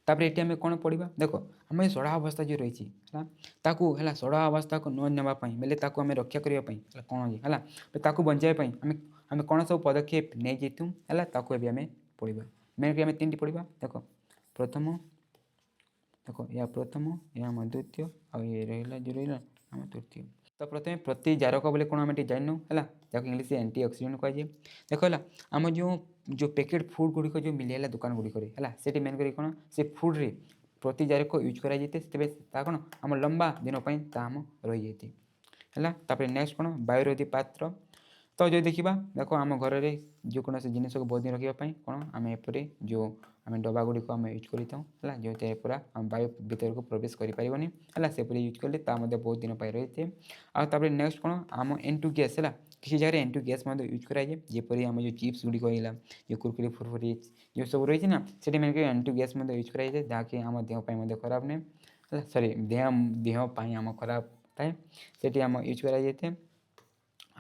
ତାପରେ ଏଠି ଆମେ କ'ଣ ପଢ଼ିବା ଦେଖ ଆମ ଏ ସଡ଼ା ଅବସ୍ଥା ଯେଉଁ ରହିଛି ହେଲା ତାକୁ ହେଲା ସଡ଼ା ଅବସ୍ଥାକୁ ନ ନେବା ପାଇଁ ବୋଲେ ତାକୁ ଆମେ ରକ୍ଷା କରିବା ପାଇଁ ହେଲା କ'ଣ ହେଲା ତାକୁ ବଞ୍ଚାଇବା ପାଇଁ ଆମେ କ'ଣ ସବୁ ପଦକ୍ଷେପ ନେଇଯାଇଥାଉ ହେଲା ତାକୁ ଏବେ ଆମେ ପଢ଼ିବା। ମେନ୍ କରି ଆମେ ତିନିଟି ପଢ଼ିବା ଦେଖ ପ୍ରଥମ ଦେଖ ଏହା ପ୍ରଥମ ଏହା ଆମ ଦ୍ୱିତୀୟ ଆଉ ଏ ରହିଲା ଯେଉଁ ରହିଲା ଆମ ତୃତୀୟ। ତ ପ୍ରଥମେ ପ୍ରତିଜାରକ ବୋଲି କ'ଣ ଆମେ ଟିକେ ଜାଣିନୁ ହେଲା ଯାହାକୁ ଇଂଲିଶରେ ଆଣ୍ଟି ଅକ୍ସିଡେଣ୍ଟ କୁହାଯାଏ। ଦେଖ ହେଲା ଆମ ଯେଉଁ ପ୍ୟାକେଟ୍ ଫୁଡ଼୍ ଗୁଡ଼ିକ ଯେଉଁ ମିଳେ ହେଲା ଦୋକାନ ଗୁଡ଼ିକରେ ହେଲା ସେଠି ମେନ୍ କରି କ'ଣ ସେ ଫୁଡ଼୍ରେ ପ୍ରତିଜାରକ ୟୁଜ୍ କରାଯାଇଥାଏ ତେବେ ତାହା କ'ଣ ଆମ ଲମ୍ବା ଦିନ ପାଇଁ ତାହା ଆମ ରହିଯାଇଥାଏ ହେଲା। ତାପରେ ନେକ୍ସଟ କ'ଣ ବାୟୁରୋଧୀ ପାତ୍ର। ତ ଯଦି ଦେଖିବା ଦେଖ ଆମ ଘରରେ ଯେକୌଣସି ଜିନିଷକୁ ବହୁତ ଦିନ ରଖିବା ପାଇଁ କ'ଣ ଆମେ ଏପରି ଯେଉଁ ଆମେ ଡବା ଗୁଡ଼ିକ ଆମେ ୟୁଜ୍ କରିଥାଉ ହେଲା ଯେଉଁଥିରେ ପୁରା ଆମ ବାୟୁ ଭିତରକୁ ପ୍ରବେଶ କରିପାରିବନି ହେଲା ସେପରି ୟୁଜ୍ କଲେ ତା ମଧ୍ୟ ବହୁତ ଦିନ ପାଇଁ ରହିଥାଏ। ଆଉ ତାପରେ ନେକ୍ସଟ କ'ଣ ଆମ N2 ଗ୍ୟାସ୍ ହେଲା କିଛି ଜାଗାରେ N2 ଗ୍ୟାସ୍ ମଧ୍ୟ ୟୁଜ୍ କରାଯାଏ ଯେପରି ଆମ ଯେଉଁ ଚିପ୍ସ ଗୁଡ଼ିକ ହେଇଗଲା ଯେଉଁ କୁରକୁରି ଫୁରଫୁରି ଯେଉଁ ସବୁ ରହିଛି ନା ସେଠି ମାନେ N2 ଗ୍ୟାସ୍ ମଧ୍ୟ ୟୁଜ୍ କରାଯାଇଥାଏ ଯାହାକି ଆମ ଦେହ ପାଇଁ ମଧ୍ୟ ଖରାପ ନୁହେଁ ହେଲା ସରି ଦେହ ପାଇଁ ଆମ ଖରାପ ଥାଏ ସେଠି ଆମ ୟୁଜ୍ କରାଯାଇଥାଏ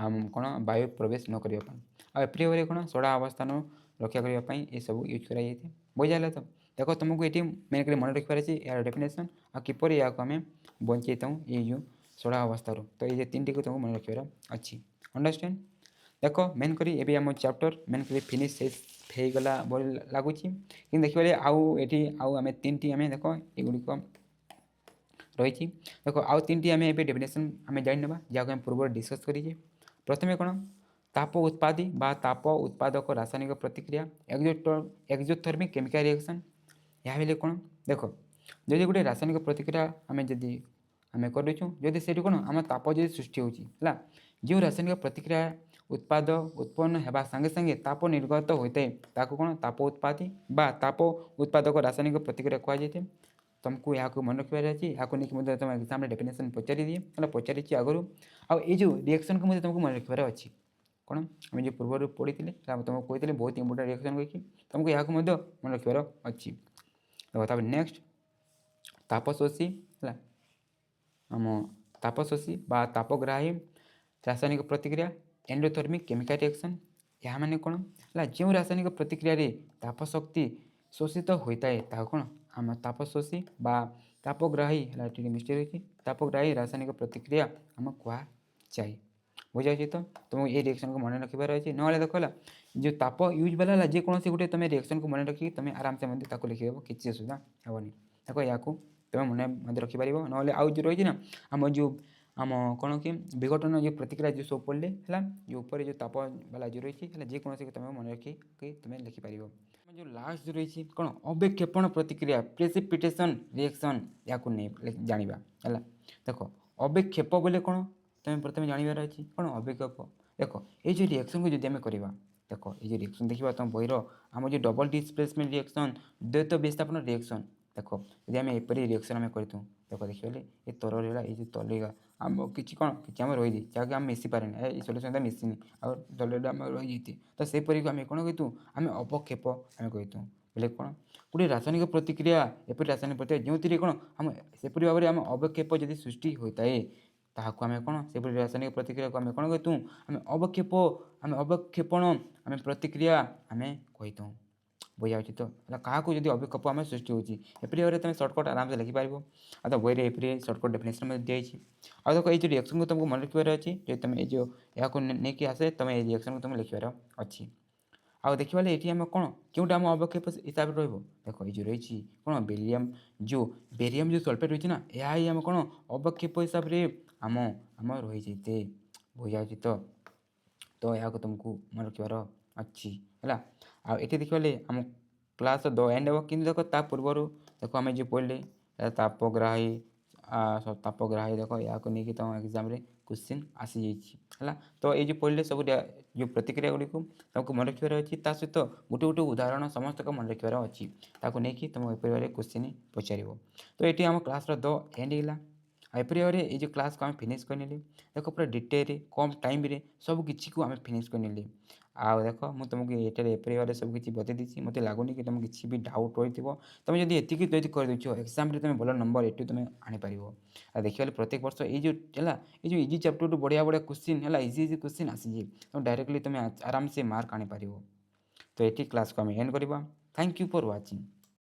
ଆମ କ'ଣ ବାୟୁ ପ୍ରବେଶ ନ କରିବା ପାଇଁ। ଆଉ ଏପରି ଭାବରେ କ'ଣ ସଡ଼ା ଅବସ୍ଥାନ ରକ୍ଷା କରିବା ପାଇଁ ଏସବୁ ୟୁଜ୍ କରାଯାଇଥାଏ। ବୁଝିଲା ତ ଦେଖ ତୁମକୁ ଏଠି ମେନ୍ କରି ମନେ ରଖିବାର ଅଛି ଏହାର ଡେଫିନେସନ୍ ଆଉ କିପରି ଏହାକୁ ଆମେ ବଞ୍ଚେଇଥାଉ ଏଇ ଯେଉଁ ସଡ଼ା ଅବସ୍ଥାରୁ। ତ ଏଇ ଯେ ତିନିଟିକୁ ତୁମକୁ ମନେ ରଖିବାର ଅଛି ଅଣ୍ଡରଷ୍ଟାଣ୍ଡ। ଦେଖ ମେନ୍ କରି ଏବେ ଆମ ଚାପ୍ଟର ମେନ୍ କରି ଫିନିଶ୍ ହେଇଗଲା ଭଳି ଲାଗୁଛି କିନ୍ତୁ ଦେଖିବାରେ ଆଉ ଏଠି ଆଉ ଆମେ ତିନିଟି ଆମେ ଦେଖ ଏଗୁଡ଼ିକ ରହିଛି ଦେଖ ଆଉ ତିନିଟି ଆମେ ଏବେ ଡେଫିନେସନ୍ ଆମେ ଜାଣିନେବା ଯାହାକୁ ଆମେ ପୂର୍ବରୁ ଡିସ୍କସ୍ କରିଛେ। ପ୍ରଥମେ କ'ଣ ତାପ ଉତ୍ପାଦୀ ବା ତାପ ଉତ୍ପାଦକ ରାସାୟନିକ ପ୍ରତିକ୍ରିୟା ଏକ୍ଜୋଥର୍ମିକ୍ କେମିକାଲ ରିଆକ୍ସନ୍। ଏହା ହେଲେ କ'ଣ ଦେଖ ଯଦି ଗୋଟେ ରାସାୟନିକ ପ୍ରତିକ୍ରିୟା ଆମେ କରୁଛୁ ଯଦି ସେଠି କ'ଣ ଆମ ତାପ ଯଦି ସୃଷ୍ଟି ହେଉଛି ହେଲା ଯେଉଁ ରାସାୟନିକ ପ୍ରତିକ୍ରିୟା ଉତ୍ପନ୍ନ ହେବା ସାଙ୍ଗେ ସାଙ୍ଗେ ତାପ ନିର୍ଗତ ହୋଇଥାଏ ତାକୁ କ'ଣ ତାପ ଉତ୍ପାଦୀ ବା ତାପ ଉତ୍ପାଦକ ରାସାୟନିକ ପ୍ରତିକ୍ରିୟା କୁହାଯାଇଥାଏ। ତୁମକୁ ଏହାକୁ ମନେ ରଖିବାର ଅଛି ଏହାକୁ ନେଇକି ମଧ୍ୟ ତୁମ ଏକ୍ଜାମ୍ରେ ଡେଫିନେସନ୍ ପଚାରିଦିଏ ହେଲା ପଚାରିଛି ଆଗରୁ ଆଉ ଏଇ ଯେଉଁ ରିଆକ୍ସନ୍କୁ ମଧ୍ୟ ତୁମକୁ ମନେ ରଖିବାର ଅଛି କ'ଣ ଆମେ ଯେଉଁ ପୂର୍ବରୁ ପଢ଼ିଥିଲେ ତୁମକୁ କହିଥିଲେ ବହୁତ ଇମ୍ପୋର୍ଟାଣ୍ଟ ରିଆକ୍ସନ୍ କହିକି ତୁମକୁ ଏହାକୁ ମଧ୍ୟ ମନେ ରଖିବାର ଅଛି। ତାପରେ ନେକ୍ସଟ ତାପଶୋଷୀ ହେଲା ଆମ ତାପଶୋଷୀ ବା ତାପଗ୍ରାହୀ ରାସାୟନିକ ପ୍ରତିକ୍ରିୟା ଏଣ୍ଡୋଥର୍ମିକ୍ କେମିକାଲ ରିଆକ୍ସନ୍। ଏହା ମାନେ କ'ଣ ହେଲା ଯେଉଁ ରାସାୟନିକ ପ୍ରତିକ୍ରିୟାରେ ତାପ ଶକ୍ତି ଶୋଷିତ ହୋଇଥାଏ ତାହା କ'ଣ ଆମ ତାପଶୋଷୀ ବା ତାପଗ୍ରାହୀ ହେଲା ଟିକେ ମିଷ୍ଟେକ୍ ରହିଛି ତାପଗ୍ରାହୀ ରାସାୟନିକ ପ୍ରତିକ୍ରିୟା ଆମ କୁହାଯାଏ। ବୁଝାଉଛି ତ ତୁମକୁ ଏଇ ରିଆକ୍ସନ୍କୁ ମନେ ରଖିବାର ଅଛି ନହେଲେ ଦେଖ ହେଲା ଯେଉଁ ତାପ ୟୁଜ୍ ବାଲା ହେଲା ଯେକୌଣସି ଗୋଟେ ତୁମେ ରିଆକ୍ସନ୍କୁ ମନେ ରଖିକି ତୁମେ ଆରାମସେ ମଧ୍ୟ ତାକୁ ଲେଖିଦେବ କିଛି ଅସୁବିଧା ହେବନି। ଦେଖ ଏହାକୁ ତୁମେ ମନେ ମଧ୍ୟ ରଖିପାରିବ ନହେଲେ ଆଉ ଯେଉଁ ରହିଛି ନା ଆମ କ'ଣ କି ବିଘଟନ ଯେଉଁ ପ୍ରତିକ୍ରିୟା ଯେଉଁ ସବୁ ପଡ଼ିଲେ ହେଲା ଯେଉଁ ଉପରେ ଯେଉଁ ତାପ ବାଲା ଯେଉଁ ରହିଛି ହେଲା ଯେକୌଣସି ତୁମେ ମନେ ରଖିକି ତୁମେ ଲେଖିପାରିବ। ଯେଉଁ ଲାଷ୍ଟ ଯେଉଁ ରହିଛି କ'ଣ ଅବିକ୍ଷେପଣ ପ୍ରତିକ୍ରିୟା ପ୍ରେସିପିଟେସନ୍ ରିଆକ୍ସନ୍ ଏହାକୁ ନେଇ ଜାଣିବା ହେଲା। ଦେଖ ଅବିକ୍ଷେପ ବୋଲେ କ'ଣ ତୁମେ ପ୍ରଥମେ ଜାଣିବାର ଅଛି କ'ଣ ଅବିକ୍ଷେପ। ଦେଖ ଏଇ ଯେଉଁ ରିଆକ୍ସନ୍କୁ ଯଦି ଆମେ କରିବା ଦେଖ ଏଇ ଯେଉଁ ରିଆକ୍ସନ୍ ଦେଖିବା ତୁମ ବହିର ଆମ ଯେଉଁ ଡବଲ୍ ଡିସ୍ପ୍ଲେସମେଣ୍ଟ ରିଆକ୍ସନ୍ ଦ୍ୱୈତ ବିସ୍ଥାପନ ରିଆକ୍ସନ୍ ଦେଖ ଯଦି ଆମେ ଏପରି ରିଆକ୍ସନ୍ ଆମେ କରିଥାଉ ଦେଖ ଦେଖିଗଲେ ଏ ତରରେ ହେଲା ଏଇ ଯେଉଁ ତଲେଗା ଆମ କିଛି ଆମେ ରହିଛି ଯାହାକି ଆମେ ମିଶିପାରେନି ଏଇ ସଲ୍ୟୁସନ୍ଟା ମିଶିନି ଆଉ ତଲେଟା ଆମେ ରହିଯାଇଛି ତ ସେପରିକୁ ଆମେ କ'ଣ କହିଥାଉ ଆମେ ଅବକ୍ଷେପ ଆମେ କହିଥାଉ ବୋଲେ କ'ଣ ଗୋଟେ ରାସାୟନିକ ପ୍ରତିକ୍ରିୟା ଏପରି ରାସାୟନିକ ପ୍ରତିକ୍ରିୟା ଯେଉଁଥିରେ କ'ଣ ଆମେ ସେପରି ଭାବରେ ଆମ ଅବକ୍ଷେପ ଯଦି ସୃଷ୍ଟି ହୋଇଥାଏ ତାହାକୁ ଆମେ କ'ଣ ସେପରି ରାସାୟନିକ ପ୍ରତିକ୍ରିୟାକୁ ଆମେ କ'ଣ କହିଥାଉ ଆମେ ଅବକ୍ଷେପଣ ଆମେ ପ୍ରତିକ୍ରିୟା ଆମେ କହିଥାଉ। ବୁଝାଯାଉଛି ତ ହେଲା କାହାକୁ ଯଦି ଅଭିକପ ଆମେ ସୃଷ୍ଟି ହେଉଛି ଏପରି ଭାବରେ ତୁମେ ସର୍ଟକଟ୍ ଆରାମସେ ଲେଖିପାରିବ। ଆଉ ତ ବହିରେ ଏପରି ସର୍ଟକଟ୍ ଡେଫିନେସନ୍ ମଧ୍ୟ ଦିଆଯାଇଛି। ଆଉ ଦେଖ ଏଇ ଯେଉଁ ରିଆକ୍ସନ୍କୁ ତୁମକୁ ମନେ ରଖିବାର ଅଛି ଯଦି ତୁମେ ଏଇ ଯେଉଁ ଏହାକୁ ନେଇକି ଆସେ ତୁମେ ଏଇ ରିଆକ୍ସନ୍କୁ ତୁମକୁ ଲେଖିବାର ଅଛି। ଆଉ ଦେଖିବାଲେ ଏଠି ଆମେ କ'ଣ କେଉଁଟା ଆମ ଅବକ୍ଷେପ ହିସାବରେ ରହିବ ଦେଖ ଏଇ ଯେଉଁ ରହିଛି କ'ଣ ବେରିୟମ୍ ଯେଉଁ ସଲ୍ଫେଟ୍ ରହିଛି ନା ଏହା ହିଁ ଆମେ କ'ଣ ଅବକ୍ଷେପ ହିସାବରେ ଆମ ରହିଯାଇତେ ବୁଝାଯାଉଛି ତ ଏହାକୁ ତୁମକୁ ମନେ ରଖିବାର ଅଛି ହେଲା। ଆଉ ଏଠି ଦେଖିବାଲେ ଆମ କ୍ଲାସ୍ ଦ ଏଣ୍ଡ ହେବ କିନ୍ତୁ ଦେଖ ତା ପୂର୍ବରୁ ଦେଖ ଆମେ ଯେଉଁ ପଢ଼ିଲେ ତାପଗ୍ରାହୀ ଦେଖ ଏହାକୁ ନେଇକି ତୁମ ଏକ୍ଜାମ୍ରେ କ୍ୱେଶ୍ଚିନ୍ ଆସିଯାଇଛି ହେଲା। ତ ଏଇ ଯେଉଁ ପଢ଼ିଲେ ସବୁ ଯେଉଁ ପ୍ରତିକ୍ରିୟା ଗୁଡ଼ିକୁ ତାକୁ ମନେ ରଖିବାର ଅଛି ତା ସହିତ ଗୋଟେ ଗୋଟେ ଉଦାହରଣ ସମସ୍ତଙ୍କ ମନେ ରଖିବାର ଅଛି ତାକୁ ନେଇକି ତୁମ ଏପରି ଭାବରେ କ୍ୱେଶ୍ଚିନ୍ ପଚାରିବ। ତ ଏଠି ଆମ କ୍ଲାସ୍ର ଦ ଏଣ୍ଡ ହେଇଗଲା। ଆଉ ଏପରି ଭାବରେ ଏଇ ଯେଉଁ କ୍ଲାସ୍କୁ ଆମେ ଫିନିଶ୍ କରିନେଲେ ଦେଖ ପୁରା ଡିଟେଲ୍ରେ କମ୍ ଟାଇମ୍ରେ ସବୁ କିଛିକୁ ଆମେ ଫିନିଶ୍ କରିନେଲେ। ଆଉ ଦେଖ ମୁଁ ତୁମକୁ ଏଠାରେ ଏପରି ଭାବରେ ସବୁ କିଛି ବତେଇ ଦେଇଛି ମୋତେ ଲାଗୁନି କି ତୁମକୁ କିଛି ବି ଡାଉଟ୍ ରହିଥିବ। ତୁମେ ଯଦି ଏତିକି ଯଦି କରିଦେଉଛ ଏକ୍ଜାମ୍ରେ ତୁମେ ଭଲ ନମ୍ବର ଏଠୁ ତୁମେ ଆଣିପାରିବ। ଆଉ ଦେଖିବାଲେ ପ୍ରତ୍ୟେକ ବର୍ଷ ଏଇ ଯେଉଁ ହେଲା ଏଇ ଯେଉଁ ଇଜି ଚାପ୍ଟରରୁ ବଢ଼ିଆ ବଢ଼ିଆ କ୍ୱେଶ୍ଚିନ୍ ହେଲା ଇଜି କ୍ୱେଶ୍ଚିନ୍ ଆସିଛି ତୁମେ ଡାଇରେକ୍ଟଲି ତୁମେ ଆରାମସେ ମାର୍କ ଆଣିପାରିବ। ତ ଏଠି କ୍ଲାସ୍କୁ ଆମେ ଏଣ୍ଡ କରିବା। Thank you for watching.